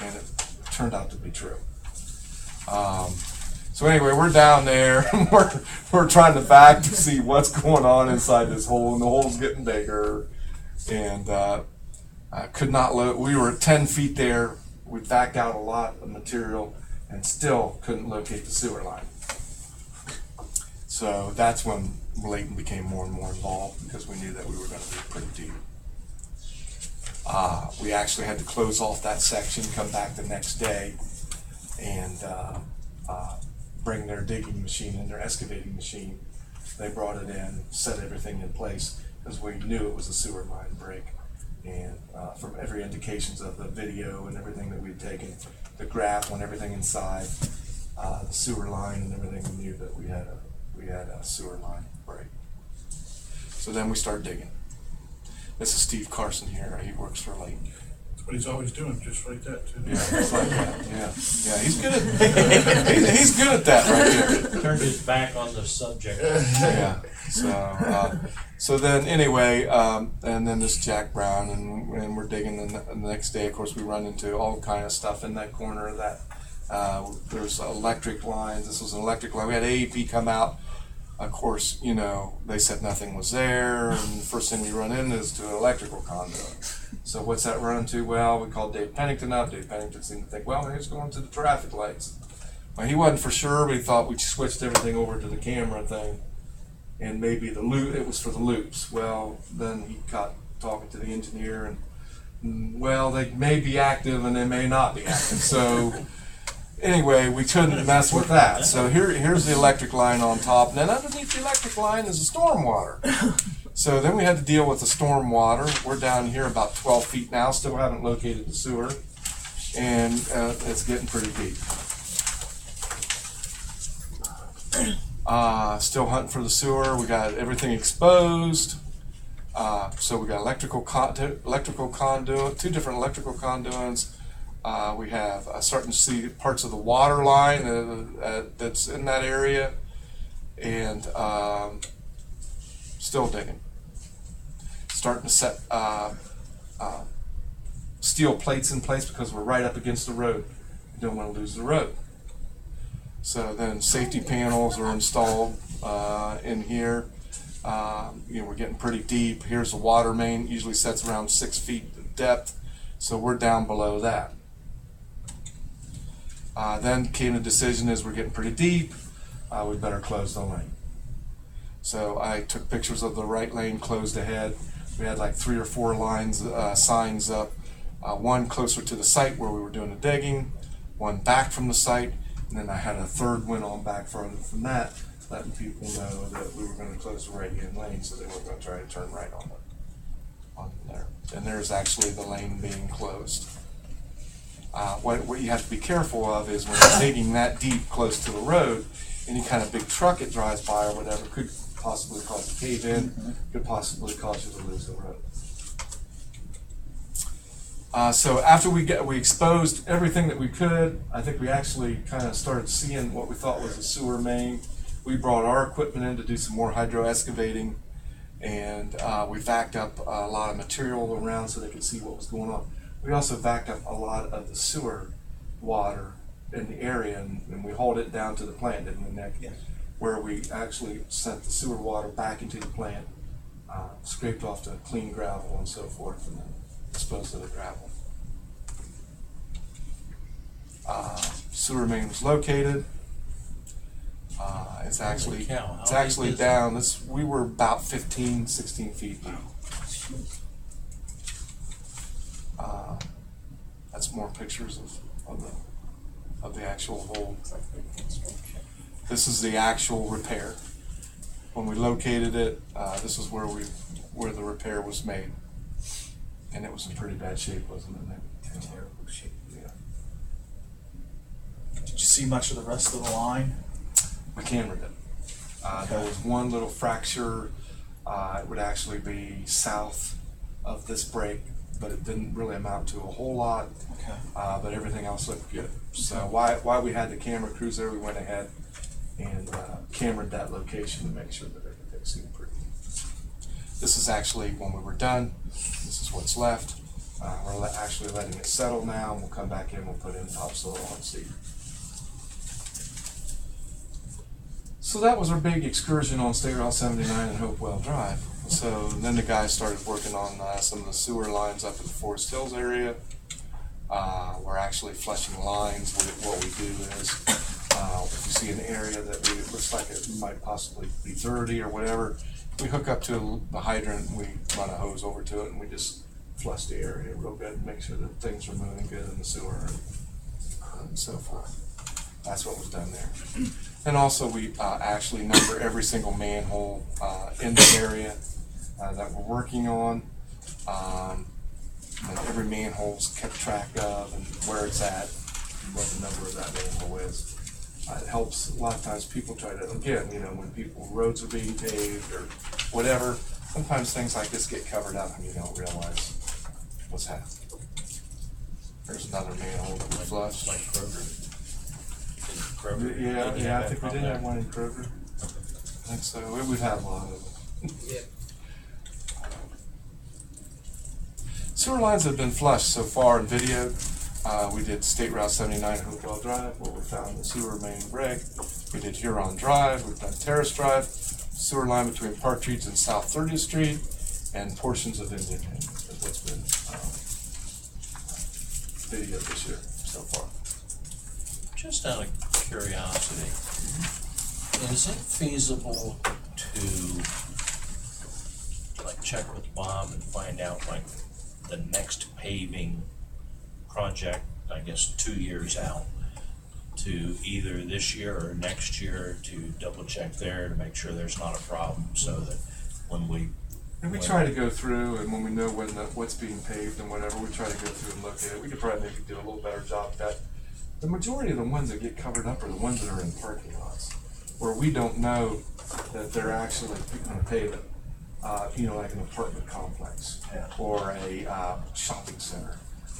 And it turned out to be true. So anyway, we're down there, and we're trying to back to see what's going on inside this hole, and the hole's getting bigger, and I could not we were at 10 feet there. We backed out a lot of material and still couldn't locate the sewer line. So that's when Layton became more and more involved, because we knew that we were going to be pretty deep. We actually had to close off that section, come back the next day, and bring their digging machine and their excavating machine. They brought it in, set everything in place, because we knew it was a sewer line break. And from every indications of the video and everything that we'd taken, the graph on everything inside, the sewer line and everything, we knew that we had a sewer line break. So then we started digging. This is Steve Carson here. He works for Layton. That's what he's always doing, just like that too. Yeah, just like that. Yeah, he's good at he's good at that right there. Turned his back on the subject. Yeah. So then anyway, and then this Jack Brown, and we're digging. The next day, of course, we run into all kind of stuff in that corner of that. There's electric lines. This was an electric line. We had AEP come out Of course, you know, they said nothing was there, and the first thing we run into is to an electrical conduit. So what's that run to? Well, we called Dave Pennington up. Dave Pennington seemed to think, well, he's going to the traffic lights. Well, he wasn't for sure, but he thought we switched everything over to the camera thing, and maybe the loop, it was for the loops. Well, then he got talking to the engineer, and well, they may be active and they may not be active. So anyway, we couldn't mess with that. So here's the electric line on top, and then underneath the electric line is the storm water. So then we had to deal with the storm water. We're down here about 12 feet now, still haven't located the sewer, and it's getting pretty deep. Still hunting for the sewer. We got everything exposed. So we got electrical conduit, 2 different electrical conduits. We have starting to see parts of the water line that's in that area, and still digging. Starting to set steel plates in place because we're right up against the road. We don't want to lose the road. So then safety panels are installed in here. You know, we're getting pretty deep. Here's the water main, usually sets around 6 feet depth, so we're down below that. Then came the decision as we're getting pretty deep, we better close the lane. So I took pictures of the right lane closed ahead. We had like 3 or 4 lines, signs up, one closer to the site where we were doing the digging, one back from the site, and then I had a third one on back further from that, letting people know that we were going to close the right-hand lane, so they weren't going to try to turn right on there. And there's actually the lane being closed. What you have to be careful of is when you're digging that deep close to the road, any kind of big truck that drives by or whatever could possibly cause a cave-in, could possibly cause you to lose the road. So after we exposed everything that we could, I think we actually kind of started seeing what we thought was a sewer main. We brought our equipment in to do some more hydro excavating, and we vacked up a lot of material around so they could see what was going on. We also vacked up a lot of the sewer water in the area, and we hauled it down to the plant, didn't we, Nick? Yes. Where we actually sent the sewer water back into the plant, scraped off the clean gravel and so forth, and then disposed of the gravel. Sewer main was located. It's actually down. We were about 15, 16 feet deep. That's more pictures of the actual hole. This is the actual repair. When we located it, this is where the repair was made, and it was in pretty bad shape, wasn't it? Terrible shape. Yeah. Did you see much of the rest of the line? We cambered it. There was one little fracture. It would actually be south of this break, but it didn't really amount to a whole lot. Okay. But everything else looked good. So while we had the camera crews there, we went ahead and cambered that location to make sure that everything seemed pretty. This is actually when we were done. This is what's left. We're actually letting it settle now, and we'll come back in. We'll put in topsoil and seed. So that was our big excursion on State Route 79 and Hopewell Drive. So then the guys started working on some of the sewer lines up in the Forest Hills area. We're actually flushing lines. What we do is, if you see an area that looks like it might possibly be dirty or whatever, we hook up to the hydrant and we run a hose over to it and we just flush the area real good and make sure that things are moving good in the sewer and so forth. That's what was done there. And also we actually number every single manhole in the area that we're working on. And every manhole's kept track of and where it's at and what the number of that manhole is. It helps. A lot of times people try to, again, you know, when roads are being paved or whatever, sometimes things like this get covered up and you don't realize what's happening. There's another manhole that we flushed. Like Kroger. Yeah, I think we did have one in Kroger. I think so. We've had a lot of them. Yeah. Sewer lines have been flushed so far in video. We did State Route 79 Hopewell Drive, where we found the sewer main break. We did Huron Drive, we've done Terrace Drive. sewer line between Partridge and South 30th Street, and portions of Indian Lane is what's been videoed this year so far. Just out of curiosity, is it feasible to like check with Bob and find out like the next paving project, I guess 2 years out, to either this year or next year to double check there to make sure there's not a problem, so that when we And we try to go through, and when we know what's being paved and whatever, we try to go through and look at it. We could probably maybe do a little better job at that. The majority of the ones that get covered up are the ones that are in parking lots, where we don't know that they're actually going to pave it. Like an apartment complex, or a shopping center,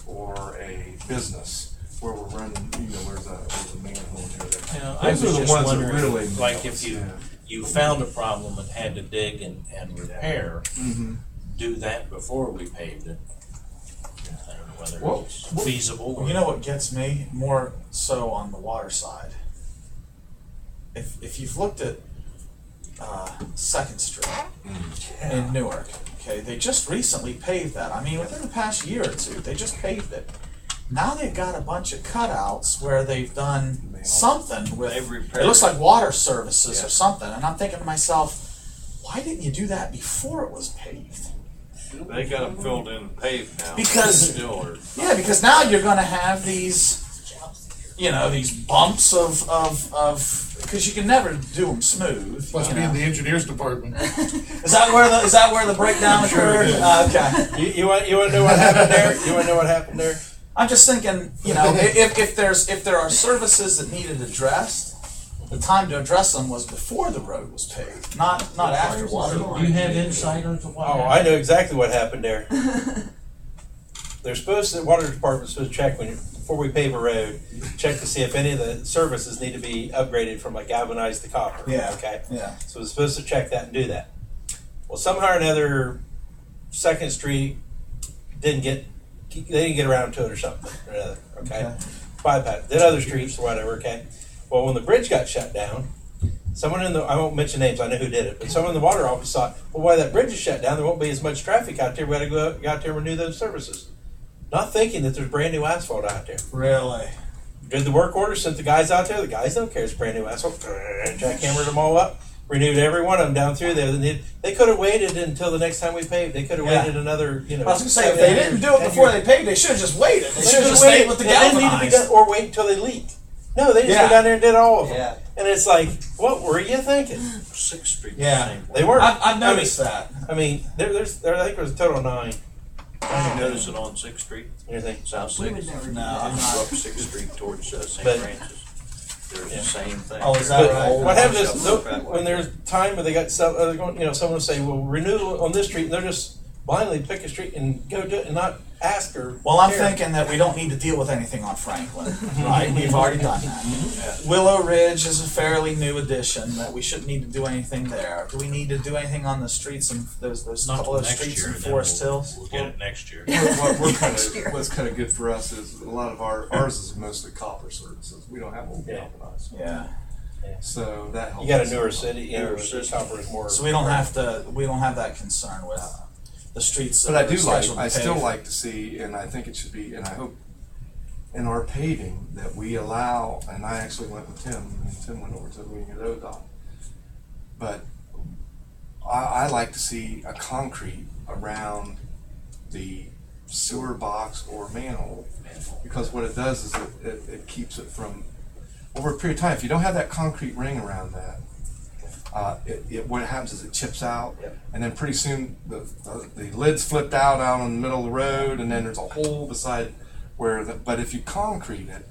or a business where we're running, where's a manhole here. I was Those are the just ones that wondering, really like nails, if yeah. you found a problem and had to dig and repair, Mm-hmm. do that before we paved it. I don't know whether Well, it's feasible or. You know what gets me more so on the water side? If you've looked at 2nd Street in Newark, okay, they just recently paved that. I mean, within the past year or two, they just paved it. Now they've got a bunch of cutouts where they've done something with, it looks like water services or something, and I'm thinking to myself, why didn't you do that before it was paved? They got them filled in and paved now. Because- Still are. Yeah, because now you're going to have these, these bumps of because you can never do them smooth. Must be in the engineers department. Is that where the breakdown occurred? Okay. You want to know what happened there? You want to know what happened there? I'm just thinking, if there are services that needed addressed, the time to address them was before the road was paved, not afterwards. Do you have insight into what Oh, happened? I know exactly what happened there. The water department's supposed to check before we pave a road, check to see if any of the services need to be upgraded from like galvanized to copper. Yeah. Okay. Yeah. So it's supposed to check that and do that. Well, somehow or another, 2nd Street they didn't get around to it or something or another. Okay. Bypass. Then other streets or whatever. Okay. Well, when the bridge got shut down, someone I won't mention names, I know who did it, but someone in the water office thought, well, while that bridge is shut down, there won't be as much traffic out there. We got to go out there and renew those services. Not thinking that there's brand new asphalt out there. Really? Did the work order, sent the guys out there. The guys don't care. It's brand new asphalt. Jackhammered them all up. Renewed every one of them down through there. They could have waited until the next time we paved. They could have waited another, I was going to say, if they didn't do it before they paved, they should have just waited. They should have just stayed with the galvanized. Or wait until they leak. No, they just go down there and did all of them. Yeah. And it's like, what were you thinking? 6th Street. Yeah. Same way. They weren't. I've noticed that. I mean, I think there was a total of 9. Did you notice it on 6th Street? Anything? South We 6th? would never do No, that. I'm Go not. up 6th Street towards St. But- Francis. There's the same thing. Oh, is that But right? what happens is, Stuff that way. when there's time where they got they're going, someone will say, well, renew on this street, and they're just blindly pick a street and go do it and not ask her. Well, I'm care. thinking that we don't need to deal with anything on Franklin, right? We've already done that. Willow Ridge is a fairly new addition that we shouldn't need to do anything there. Do we need to do anything on the streets and those Not couple till of next streets year, in then Forest we'll Hills? get it next year. What's kind of good for us is a lot of ours is mostly copper services. We don't have old galvanized. Yeah. So that helps. You got a us newer lot. city, copper is more. So we don't have that concern with the streets. But that I do are like, scheduled to I still pave. like to see, and I think it should be, and I hope in our paving that we allow, and I actually went with Tim, and Tim went over to the meeting at ODOT. But I like to see a concrete around the sewer box or manhole, because what it does is it keeps it from, over a period of time, if you don't have that concrete ring around that, what happens is it chips out, and then pretty soon the lid's flipped out in the middle of the road, and then there's a hole beside where. But if you concrete it,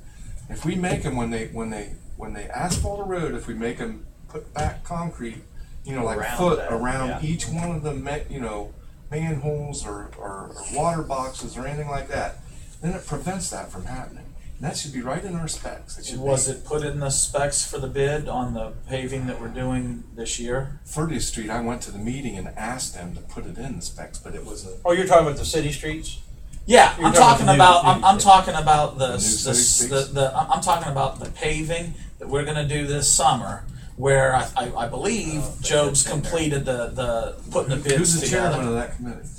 if we make them when they asphalt a road, if we make them put back concrete, like a foot around each one of the manholes or water boxes or anything like that, then it prevents that from happening. And that should be right in our specs. Was it put in the specs for the bid on the paving that we're doing this year? 30th Street, I went to the meeting and asked them to put it in the specs, but it was a. Oh, you're talking about the city streets? Yeah, You're I'm talking talking about about. I'm talking about The new city streets? I'm talking about the paving that we're going to do this summer. where I believe Job's completed the putting the bids Who's the chairman together. of that committee?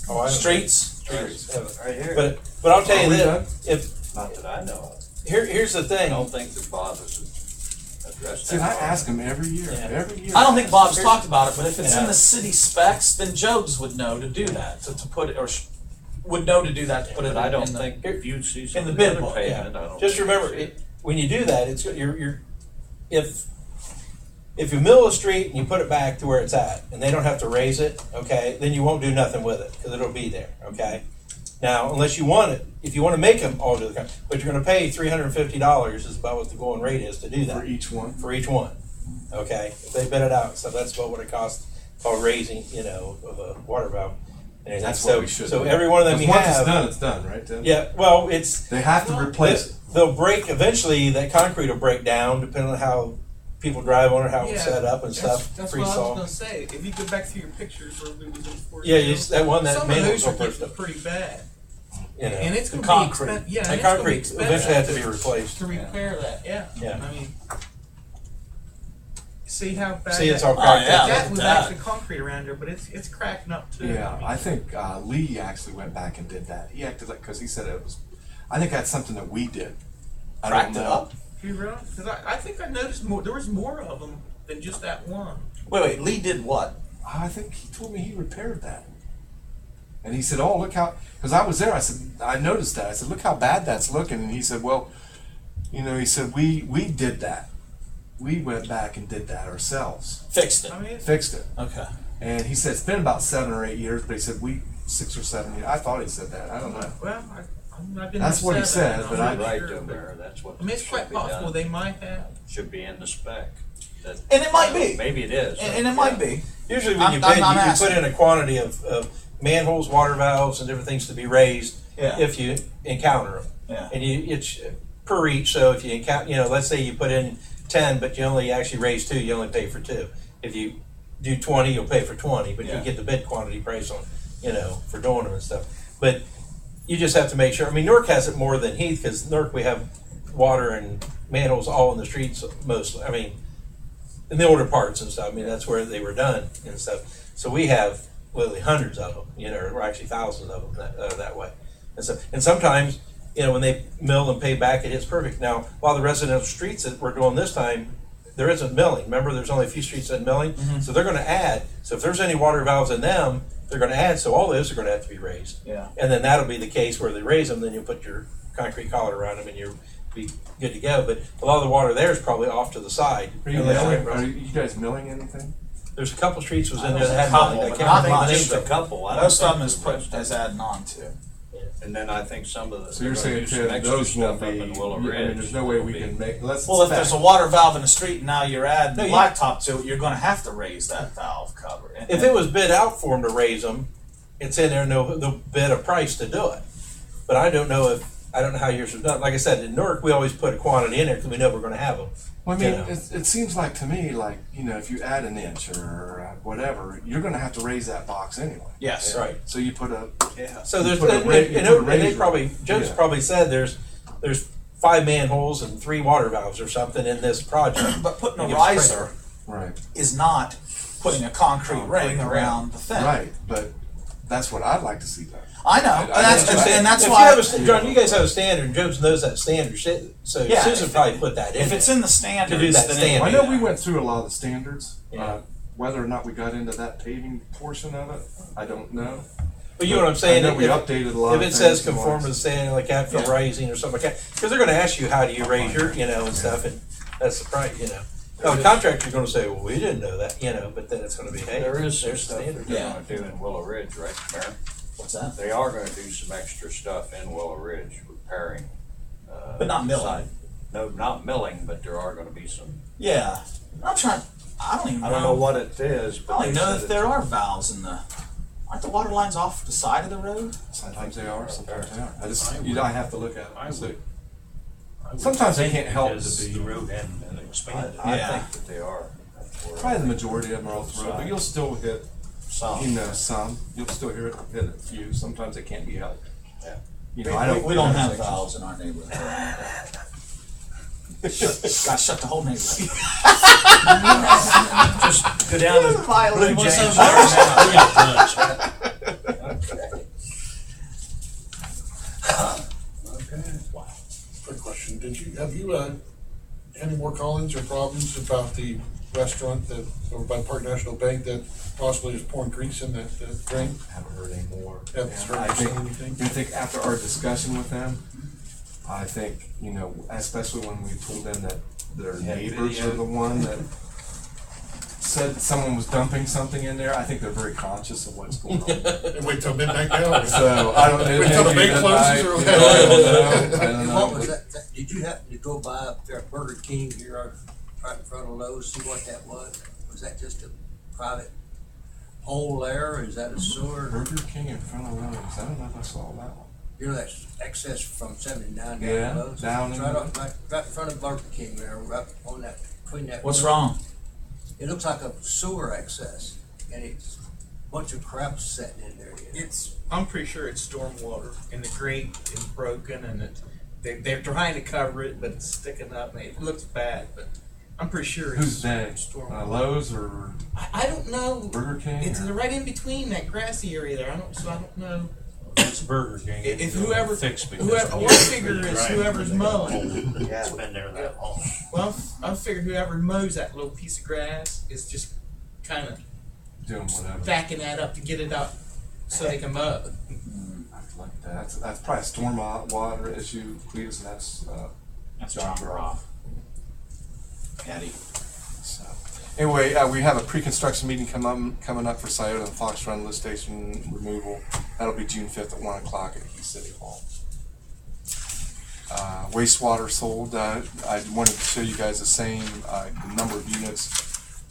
Oh, I don't Streets. Right here. But I'll tell you Are we this, if, Not that I know of. here's the I thing. don't think that Bob has addressed See, that. I ask him every year, Yeah. every year. I don't think Bob's talked about it, but if it's in Yeah. the city specs, then Job's would know to do that, to put it, or would know to do that, to put it But I don't in the- think if you see in some the of bid other book, pavement, I don't. Just think remember, it's- when you do that, it's, if you mill a street and you put it back to where it's at, and they don't have to raise it, okay, then you won't do nothing with it, because it'll be there, okay? Now, unless you want it, if you want to make them all do the, but you're gonna pay $350 is about what the going rate is to do that. For each one. For each one, okay? If they bid it out, so that's about what it costs for raising, of a water valve. And That's so, what we should so do. every one of them 'Cause you once have. it's done, right, Tim? Yeah, well, it's, They have to replace it. they'll break, eventually that concrete will break down depending on how people drive on it, how it's Yeah, set up and stuff. That's Free what I saw. was gonna say. If you go back through your pictures where we was in Fort Yeah, Hill, that one, that some of manhole's those are so burst getting up. pretty bad, You know, and it's The gonna concrete. be expensive. Yeah, and that it's gonna be concrete expensive eventually has to be replaced. to repair that. Yeah. Yeah. I mean, see how bad. See, it's that- all cracked yeah. up. That was that. actually concrete around there, but it's cracking up too. Yeah, mean, I think Lee actually went back and did that. He acted like, because he said it was, I think that's something that we did. I Cracked don't it know. up? You really? Because I think I noticed more. There was more of them than just that one. Wait, Lee did what? I think he told me he repaired that. And he said, oh, look how, because I was there, I said, I noticed that. I said, look how bad that's looking. And he said, well, he said, we did that. We went back and did that ourselves. Fixed it. I mean, Fixed it. Okay. And he said, it's been about 7 or 8 years, but he said, 6 or 7 years. I thought he said that. I don't know. well, I've been. That's there what he 7, said, I'm but not I- Right sure, in but- there, that's what. I mean, it's should quite be possible done. they might have. Should be in the spec. That- And it might be. Maybe it is. And it might be. Usually when you I'm bid, you asking. put in a quantity of manholes, water valves, and different things to be raised Yeah. if you encounter them. Yeah. And it's per each, so if you encounter, let's say you put in 10, but you only actually raise 2, you only pay for 2. If you do 20, you'll pay for 20, but Yeah. you get the bid quantity price on, for doing them and stuff. But you just have to make sure, I mean, Newark has it more than Heath, because Newark we have water and manholes all in the streets mostly, I mean, in the older parts and stuff, I mean, that's where they were done and stuff. So we have literally hundreds of them, or actually thousands of them that way. And sometimes, when they mill and pay back, it hits perfect. Now, while the residential streets that we're doing this time, there isn't milling. Remember, there's only a few streets that milling, so they're going to add. So if there's any water valves in them, they're going to add. So all those are going to have to be raised. Yeah. And then that'll be the case where they raise them. Then you put your concrete collar around them, and you'll be good to go. But a lot of the water there is probably off to the side. Are you, milling, are you guys milling anything? There's a couple streets was in there There's that a had couple, milling. I but can't not remember much. the Just name a of it. couple. I don't Most of think them is the put rest as of adding on to. And then I think some of the. So you're they're gonna saying, do some Ted, extra those stuff won't up be, in Willow I mean, Ridge. there's no way we Will can be- make, let's. Well, if there's a water valve in the street and now you're adding No, you- blacktop to it, you're going to have to raise that valve cover. And- If it was bid out for them to raise them, it's in there, and they'll bid a price to do it. But I don't know how yours was done. Like I said, in Newark, we always put a quantity in there because we know we're going to have them. Well, I mean, You know. it seems like to me, like, if you add an inch or whatever, you're going to have to raise that box anyway. yes. Right. So you put a, Yeah. So You there's, put a and, ra- you and, put a and they razor. probably, Joe's Yeah. probably said there's 5 manholes and 3 water valves or something in this project. But putting a It gives pressure. riser right, is not putting a concrete ring around the thing. right, but that's what I'd like to see done. I know, and that's If why. you have John, you guys have a standard, and Joe knows that standard, so Yeah, Susan if probably put that in if it's there. in the standards, To do that then standard. I it, know we went through a lot of the standards. Yeah. Whether or not we got into that paving portion of it, I don't know. But you know what I'm saying? I know we If- updated a lot If of it says things conform to the standard, like Hatfield Yeah. Rising or something like that, because they're gonna ask you, how do you raise your, and stuff, and that's the price, Now, the contractor's gonna say, well, we didn't know that, but then it's gonna be, hey, There is some there's the stuff standard. they're gonna do in Willow Ridge, right, Mayor? What's that? They are gonna do some extra stuff in Willow Ridge, repairing. But not milling. side. No, not milling, but there are gonna be some, Yeah, I'm trying. I don't even I don't know what it is, I but don't they even know said if there are valves in the. Aren't the water lines off the side of the road? Sometimes they are, sometimes they aren't. I have to look at it. I and see. would- I would Sometimes they think can't help because to be- The road hadn't been expanded. I Yeah. think that they are. Probably the majority of them are off the road, but you'll still hit, Some. some. You'll still hit a few. Sometimes it can't be helped. Yeah. I don't. We don't have valves in our neighborhood. Gotta shut the whole neighborhood. Just go down to Blue What's Jays. those? We got lunch. Quick question, have you any more call-ins or problems about the restaurant that, over by Park National Bank that possibly is pouring grease in that drain? Haven't heard any more. Haven't And started I think, seeing anything? I think after our discussion with them, I think, you know, especially when we told them that their Yeah, neighbors video. are the one that said someone was dumping something in there, I think they're very conscious of what's going on. And wait till midnight now? So, I don't know. Wait till the bank closes or I what? And what was don't know. that, did you happen to go by up there at Burger King here, right in front of Lowe's, see what that was? Was that just a private hole there, or is that a sewer? Burger King in front of Lowe's, I don't know if I saw that one. You know, that's access from 79 down Yeah, to Lowe's? down It's in right the- up, right in front of Burger King there, right on that, between that. What's wrong? It looks like a sewer access, and it's a bunch of crap sitting in there. I'm pretty sure it's stormwater, and the grate is broken, and they're trying to cover it, but it's sticking up, and it looks bad, but I'm pretty sure it's Who's they? stormwater. Lowe's or I don't know. Burger King? It's or- right in between that grassy area there. I don't know. It's Burger King. If whoever, Fix because whoever, what I figure is whoever's mowing. It's been there that long. Well, I figure whoever mows that little piece of grass is just kind of Doing whatever. backing that up to get it up so they can mow. Like that. That's probably a storm water issue, Cletus, and that's John Groff. Eddie. So, anyway, we have a pre-construction meeting coming up for Scioto and Fox Run lift station removal. That'll be June 5th at 1 o'clock at Heath City Hall. Wastewater sold. I wanted to show you guys the same the number of units.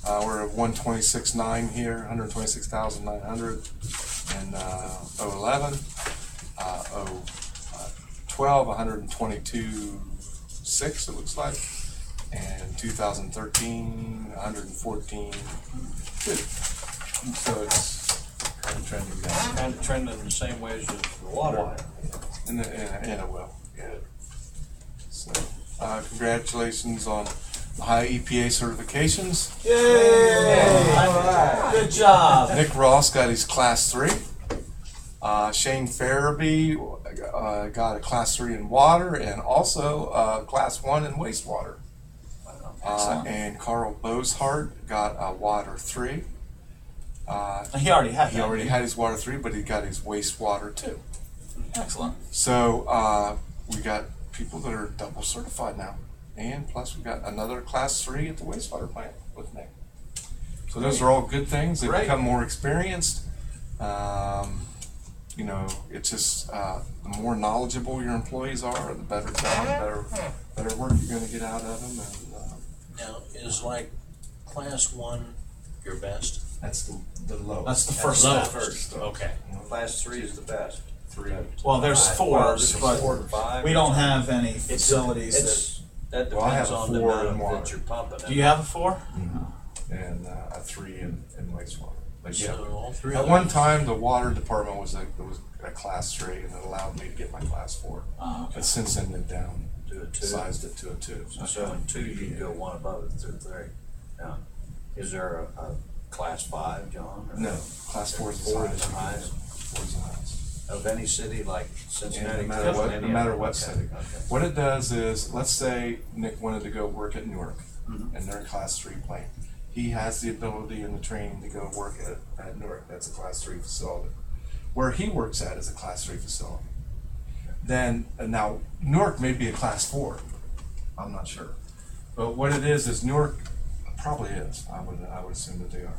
We're at 126.9 here, 126,900, and 011, 012, 122.6 it looks like, and 2013, 114.2. So it's kind of trending down. Kind of trending the same way as the water. And it will, yeah. So, congratulations on the high EPA certifications. Yay! Alright. Good job. Nick Ross got his Class 3. Shane Farabee got a Class 3 in water and also Class 1 in wastewater. And Carl Boshart got a Water 3. He already had He that. already had his Water 3, but he got his wastewater too. Excellent. So we got people that are double certified now. And plus we got another Class 3 at the wastewater plant with Nick. So those are all good things. They've Great. become more experienced. You know, it's just the more knowledgeable your employees are, the better job, better work you're going to get out of them. And Now, is like Class 1 your best? that's the lowest. That's the first Lowest. step. Okay. Class 3 is the best. 3. Well, there's fours, but 4 and 5. we don't have any facilities That Well, I have depends a on the 4 amount in water. that you're pumping. that. Do you have a 4? And a 3 in wastewater. But yeah. So all three At of one those- time, the water department was a Class 3, and it allowed me to get my Class 4. Oh, okay. But since then, they've Do a 2. sized it to a 2. So in 2, you can go one above it through 3. Now, is there a Class 5, John? or- No, Class 4 is the 4 is highest. the highest 4 is the highest. of any city like Cincinnati? No matter what, Cleveland, no matter any what of them? city. Okay. What it does is, let's say Nick wanted to go work at Newark, Mhm. and they're a Class 3 plant. He has the ability and the training to go work at Newark. That's a Class 3 facility. Where he works at is a Class 3 facility. Then, now, Newark may be a Class 4. I'm not sure. But what it is Newark probably is. I would assume that they are.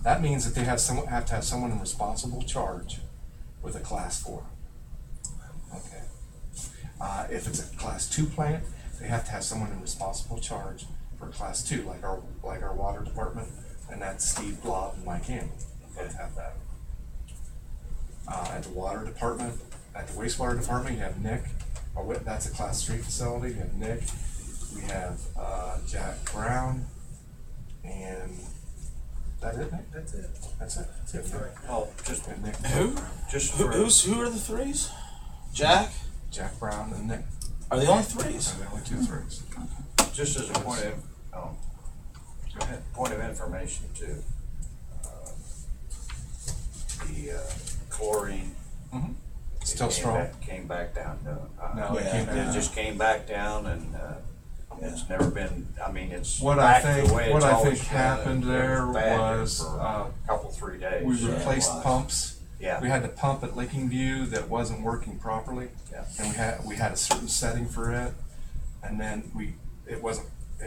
That means that they have to have someone in responsible charge with a Class 4. Okay. If it's a Class 2 plant, they have to have someone in responsible charge for Class 2, like our water department, and that's Steve Blob and Mike Campbell. Both have that. At the water department, at the wastewater department, you have Nick. That's a Class 3 facility. You have Nick. We have Jack Brown, and that's it. Nick? That's it. That's it. Oh, just And Nick. Who? just Who, for who are the 3s? Jack? Jack Brown and Nick. Are the only 3s? Are the only 2 3s. just as a point of, go ahead, point of information too. The chlorine. Mhm. it Still came strong? Came back down, no. No, it came down. It just came back down and, it's never been, I mean, it's What I back think, the way what it's I always think been. happened It there bad was, for a couple, 3 days. we Yeah, it replaced was. pumps. Yeah. We had the pump at Licking View that wasn't working properly. Yeah. And we had a certain setting for it, and then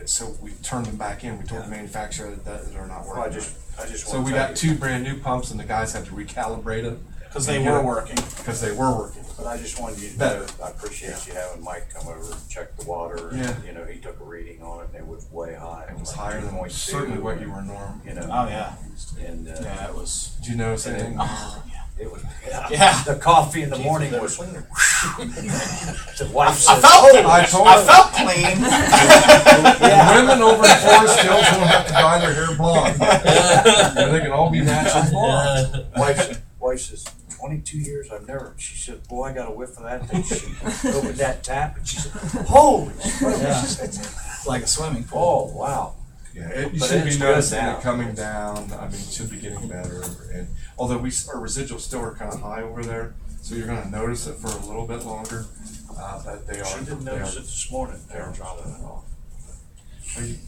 so we turned them back in. We told the manufacturer that they're not Well, working. I just So want we to tell got you, 2 brand new pumps, and the guys had to recalibrate them Because they were working. because they were working. but I just wanted you to Better. know, I appreciate you having Mike come over and check the water. And, Yeah. you know, he took a reading on it and it was way high. It was like higher than 2.2, certainly what you were normal. You know. Oh, yeah. And, Yeah, it was. Did you notice anything? it was, Yeah. the coffee in the morning was, the wife I said, felt it. I told I her. felt clean. Women over in Forest Hills won't have to dye their hair blonde. They can all be natural blondes. wife says, 22 years, I've never, she said, boy, I got a whiff of that thing. She opened that tap and she said, holy smokes. It's like a swimming pool. Oh, wow. Yeah, you But should it's be good noticing now. it coming down. I mean, it should be getting better. And although our residuals still are kind of high over there, so you're going to notice it for a little bit longer. But they are. She didn't notice it this morning. They are dropping it off.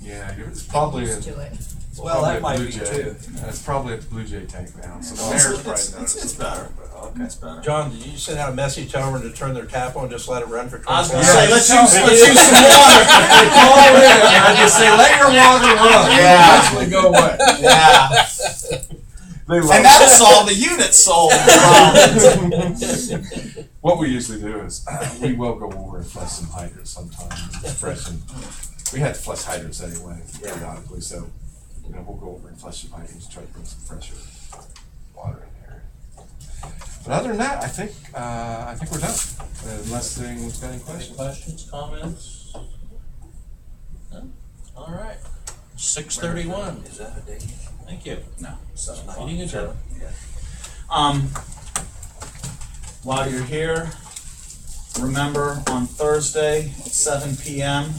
Yeah, it's probably Used in. to it. it's Well, probably that at might Blue be Jay. too. Yeah, it's probably at the Blue Jay tank now. So the Well, mayor's it's probably noticing. better. Okay. It's better. John, did you send out a message telling them to turn their tap on, just let it run for 24 I was gonna hours? say, let's use some water. They call in and I just say, let your water run. Yeah. It'll eventually go away. Yeah. They love And that'll solve the unit sold problem. What we usually do is we will go over and flush some hydrants sometimes. We had to flush hydrants anyway, periodically, so we'll go over and flush some hydrants, try to bring some fresher water in there. But other than that, I think we're done. Unless anyone's got any Any questions. questions, comments? No? All right. 6:31. Is that a date? Thank you. No, so. Meeting adjourned. While you're here, remember on Thursday at 7 p.m.,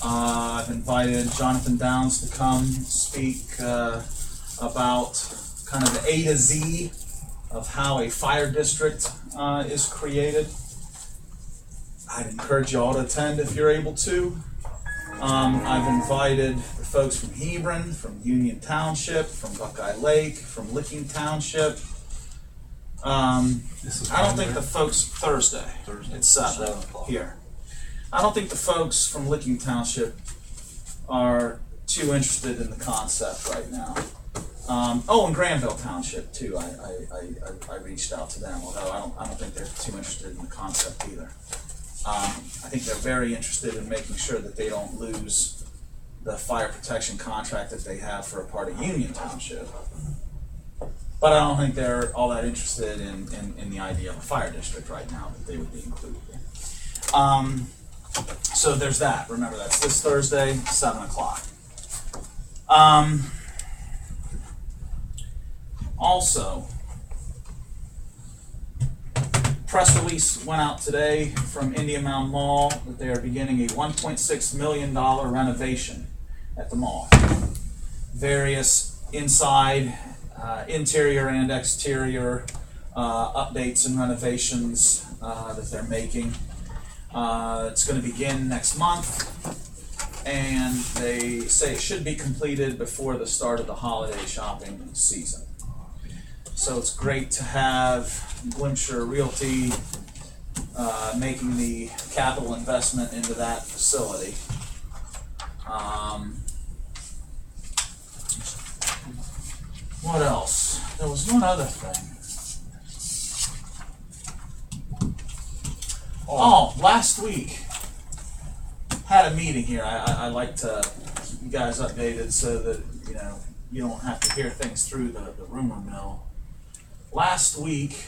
I've invited Jonathan Downs to come speak about kind of the A to Z of how a fire district is created. I'd encourage you all to attend if you're able to. I've invited the folks from Hebron, from Union Township, from Buckeye Lake, from Licking Township. I don't think the folks Thursday at 7 here. I don't think the folks from Licking Township are too interested in the concept right now. And Granville Township too. I reached out to them, although I don't think they're too interested in the concept either. I think they're very interested in making sure that they don't lose the fire protection contract that they have for a part of Union Township. But I don't think they're all that interested in the idea of a fire district right now that they would be included in. So there's that. Remember, that's this Thursday, 7 o'clock. Also, press release went out today from Indian Mound Mall that they are beginning a $1.6 million renovation at the mall. Various inside, interior and exterior updates and renovations that they're making. It's going to begin next month, and they say it should be completed before the start of the holiday shopping season. So it's great to have Glimsher Realty making the capital investment into that facility. What else? There was one other thing. Oh, last week had a meeting here. I like to keep you guys updated so that you don't have to hear things through the rumor mill. Last week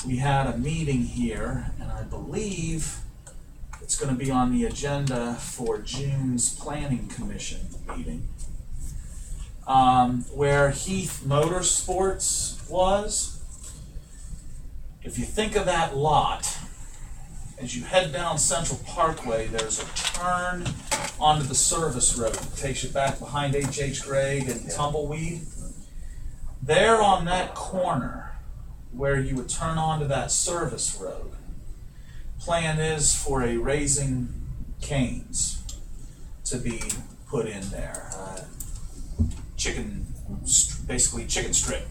we had a meeting here, and I believe it's going to be on the agenda for June's Planning Commission meeting, where Heath Motorsports was. If you think of that lot as you head down Central Parkway, there's a turn onto the service road that takes you back behind H.H. Gregg and Tumbleweed. There on that corner, where you would turn onto that service road, plan is for a Raising Cane's to be put in there. Basically chicken strip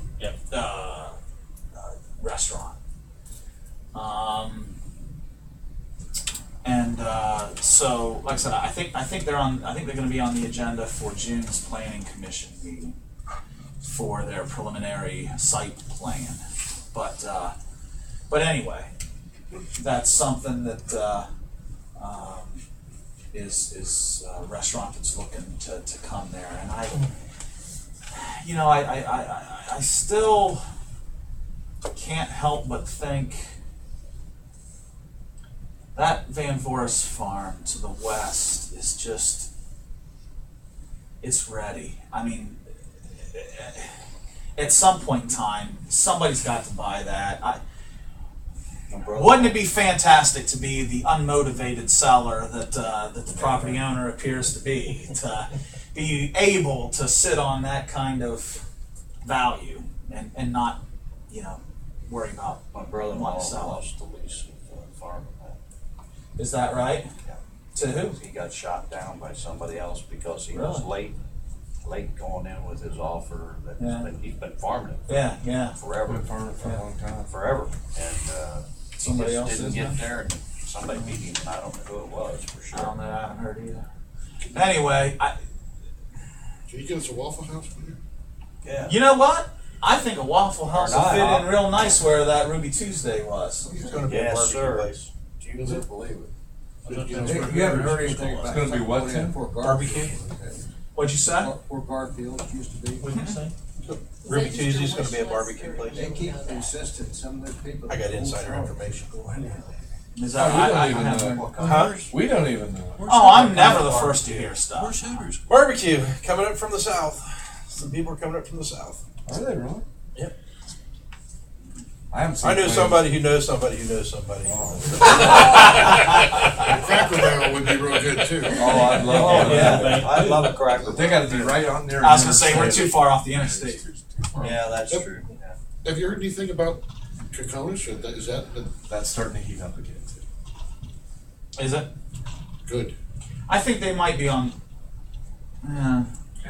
restaurant. So, like I said, I think they're going to be on the agenda for June's Planning Commission meeting for their preliminary site plan. But anyway, that's something that is a restaurant that's looking to come there, and I still can't help but think that Van Voris farm to the west is just, it's ready. I mean, at some point in time, somebody's got to buy that. Wouldn't it be fantastic to be the unmotivated seller that the property owner appears to be able to sit on that kind of value and not, worry about My brother-in-law wanting to sell it. lost the lease of the farm. Is that right? Yeah. To who? He got shot down by somebody else because he was Really? late going in with his offer. Yeah. He's been farming it Yeah. forever. Been farming for a long time. Forever. And Somebody he else just didn't is get now? there, and somebody beat him, and I don't know who it was for I sure. don't know. I haven't heard either. Anyway, Can you get us a Waffle House from here? Yeah. you know what? I think a Waffle House will not, fit huh? in real nice where that Ruby Tuesday was. It's gonna be a Yes, barbecue sir. place. You wouldn't believe it. That's You where haven't heard anything about. It's gonna be what, Tim? Barbecue? What'd you say? Where Garfield used to be. What'd you say? Ruby Tuesday's gonna be a barbecue They place. keep insisting, some of the people. I got insider information. Is Oh, that we I don't even haven't- know. Huh? We don't even know. Oh, I'm never the first to hear stuff. Barbecue coming up from the south. Some people are coming up from the south. Are they really? Yep. I haven't seen I know plans. somebody who knows somebody who knows somebody. Cracker Barrel would be real good too. Oh, I'd love that. I love a cracker. But they gotta be right on there. I was gonna say we're too far off the interstate. Yeah, that's Yep. true. Yeah. Have you heard anything about Kokonis? Is that That's starting to heat up again too. Is it? good? I think they might be on.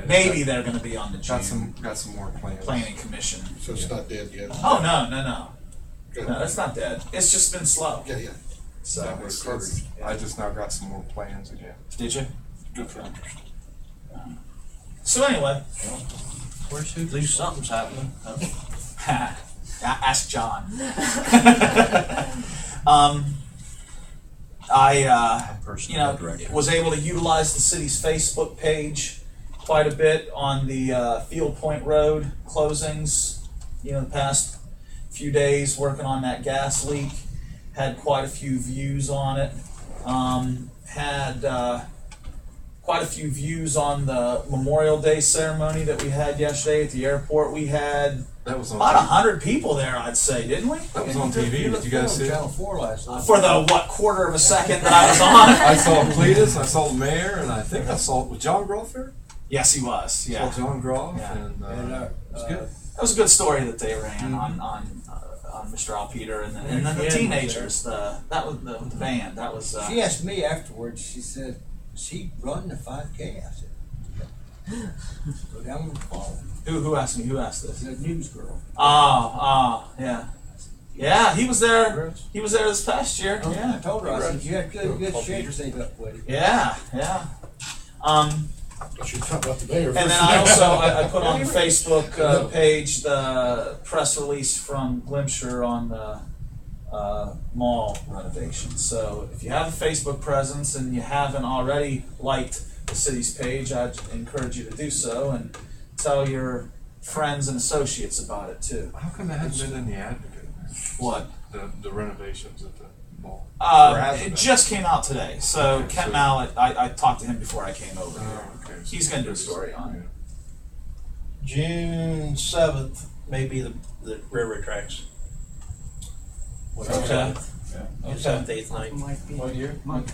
Maybe they're going to be on the Got June some more plans. Planning Commission. So it's not dead yet? Oh no! Good. No, it's not dead. It's just been slow. Yeah. So That was Carter's. I just now got some more plans again. did you? Good for So anyway, At least something's happening. Huh? ask John. Was able to utilize the city's Facebook page quite a bit on the Field Point Road closings. The past few days working on that gas leak, had quite a few views on it. Had quite a few views on the Memorial Day ceremony that we had yesterday at the airport. We had That was on about TV. 100 people there, I'd say, didn't we? That was on TV. Did you guys see it? Channel 4 last night. For the quarter of a second that I was on. I saw Cletus, I saw the mayor, and I think I saw, was John Groff there? Yes, he was. I Yeah, saw John Groff, Yeah. and it was good. that was a good story that they ran on Mr. Alpeter and then the teenagers. That was the band. That was. She asked me afterwards, she said, "Does he run the 5K?" I said, "Go down the phone." Who asked me? Who asked this? The news girl. Yeah. Yeah, he was there. He was there this past year. I Yeah. told her, I said, "You had good shape saved up with it." Yeah. I should talk about the mayor. And then I also I put on the Facebook page the press release from Glimsher on the mall renovation. So if you have a Facebook presence and you haven't already liked the city's page, I'd encourage you to do so and tell your friends and associates about it too. How come that hasn't been in the Advocate? What? The renovations at the mall? It just came out today. So Okay, Ken so- Mallett, I talked to him before I came over here. Oh, okay. He's going to do a story on it. June 7th may be the railroad tracks. Okay. June seventh, eighth, ninth. What year? Well,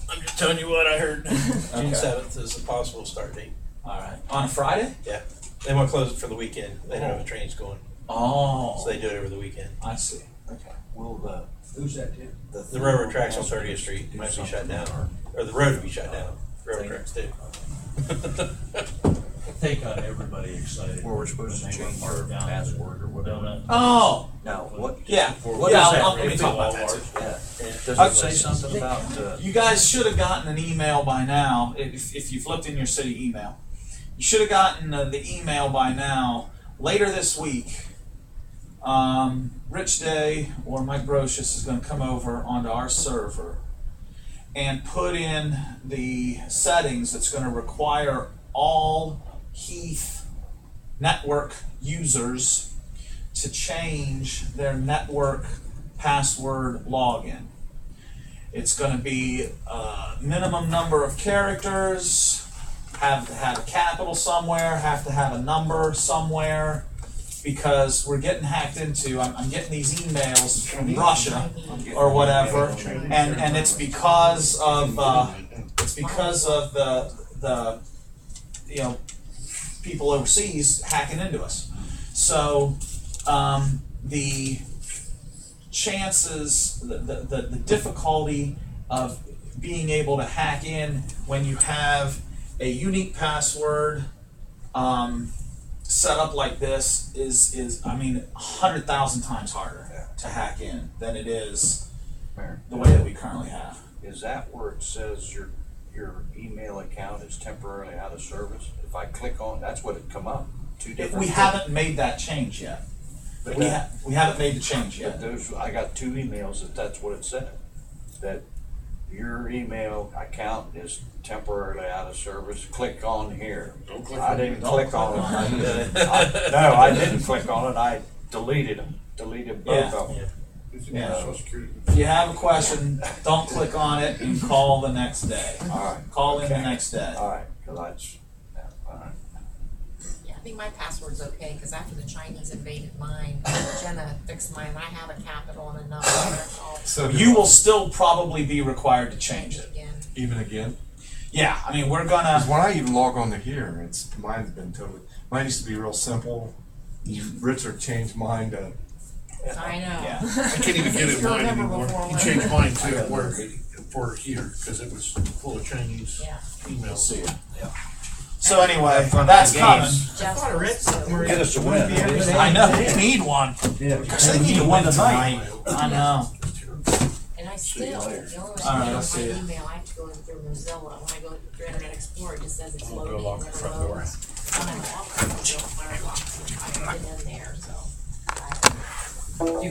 I'm just telling you what I heard. June 7th is a possible start date. All right. On a Friday? Yeah. They want to close it for the weekend. They don't have a trains going. Oh. So they do it over the weekend. I see. Okay. Will Who's that, Tim? The railroad tracks on 30th Street might be shut down, or the road will be shut down. Railroad tracks too. Take on everybody excited. Where we're supposed to change our password or whatever. Oh. Now, what? Yeah. What Yeah, is that? let me talk about that too. Yeah. Does it say something about, You guys should have gotten an email by now, if you've looked in your city email. You should have gotten the email by now. Later this week, Rich Day or Mike Brocious is going to come over onto our server and put in the settings that's going to require all Heath network users to change their network password login. It's going to be a minimum number of characters, have to have a capital somewhere, have to have a number somewhere, because we're getting hacked into. I'm getting these emails from Russia or whatever, and it's because of the you know, people overseas hacking into us. So the chances, the difficulty of being able to hack in when you have a unique password set up like this is I mean 100,000 times harder to hack in than it is the way that we currently have. is that where it says your email account is temporarily out of service? If I click on, that's what it come up. Two different. We haven't made that change yet. But We haven't made the change But yet. I got two emails that's what it said. That your email account is temporarily out of service. Click on here. Don't click I on didn't it. click on it. No, I didn't click on it. I deleted them. Deleted both Yeah. of them. It's Yeah. Social Security. If you have a question, don't click on it and call the next day. All right. Call in the Okay. next day. All right. Cause all right. Yeah, I think my password's okay, because after the Chinese invaded mine, Jenna fixed mine, I have a capital and a number, all So You will still probably be required to change it. again. even again. Yeah, I mean, we're Because gonna. when I even log on to here, mine's been totally. Mine used to be real simple. Richard changed mine to. I know. Yeah. I can't even get it Still mine remember anymore. before He when- changed mine to where, for here, because it was full of Chinese Yeah. emails. See ya. So anyway, that's coming. Just I read something where Get us a win. I know. We need one. Gosh, they need one tonight. I know. And I still, the only way All right, I I'll can see get ya. my email, I have to go in through Mozilla. When I go through Internet Explorer, it just says it's loading. lock the never front door. loads. I'm in the office, I don't fire lock. I've been in there, so. I do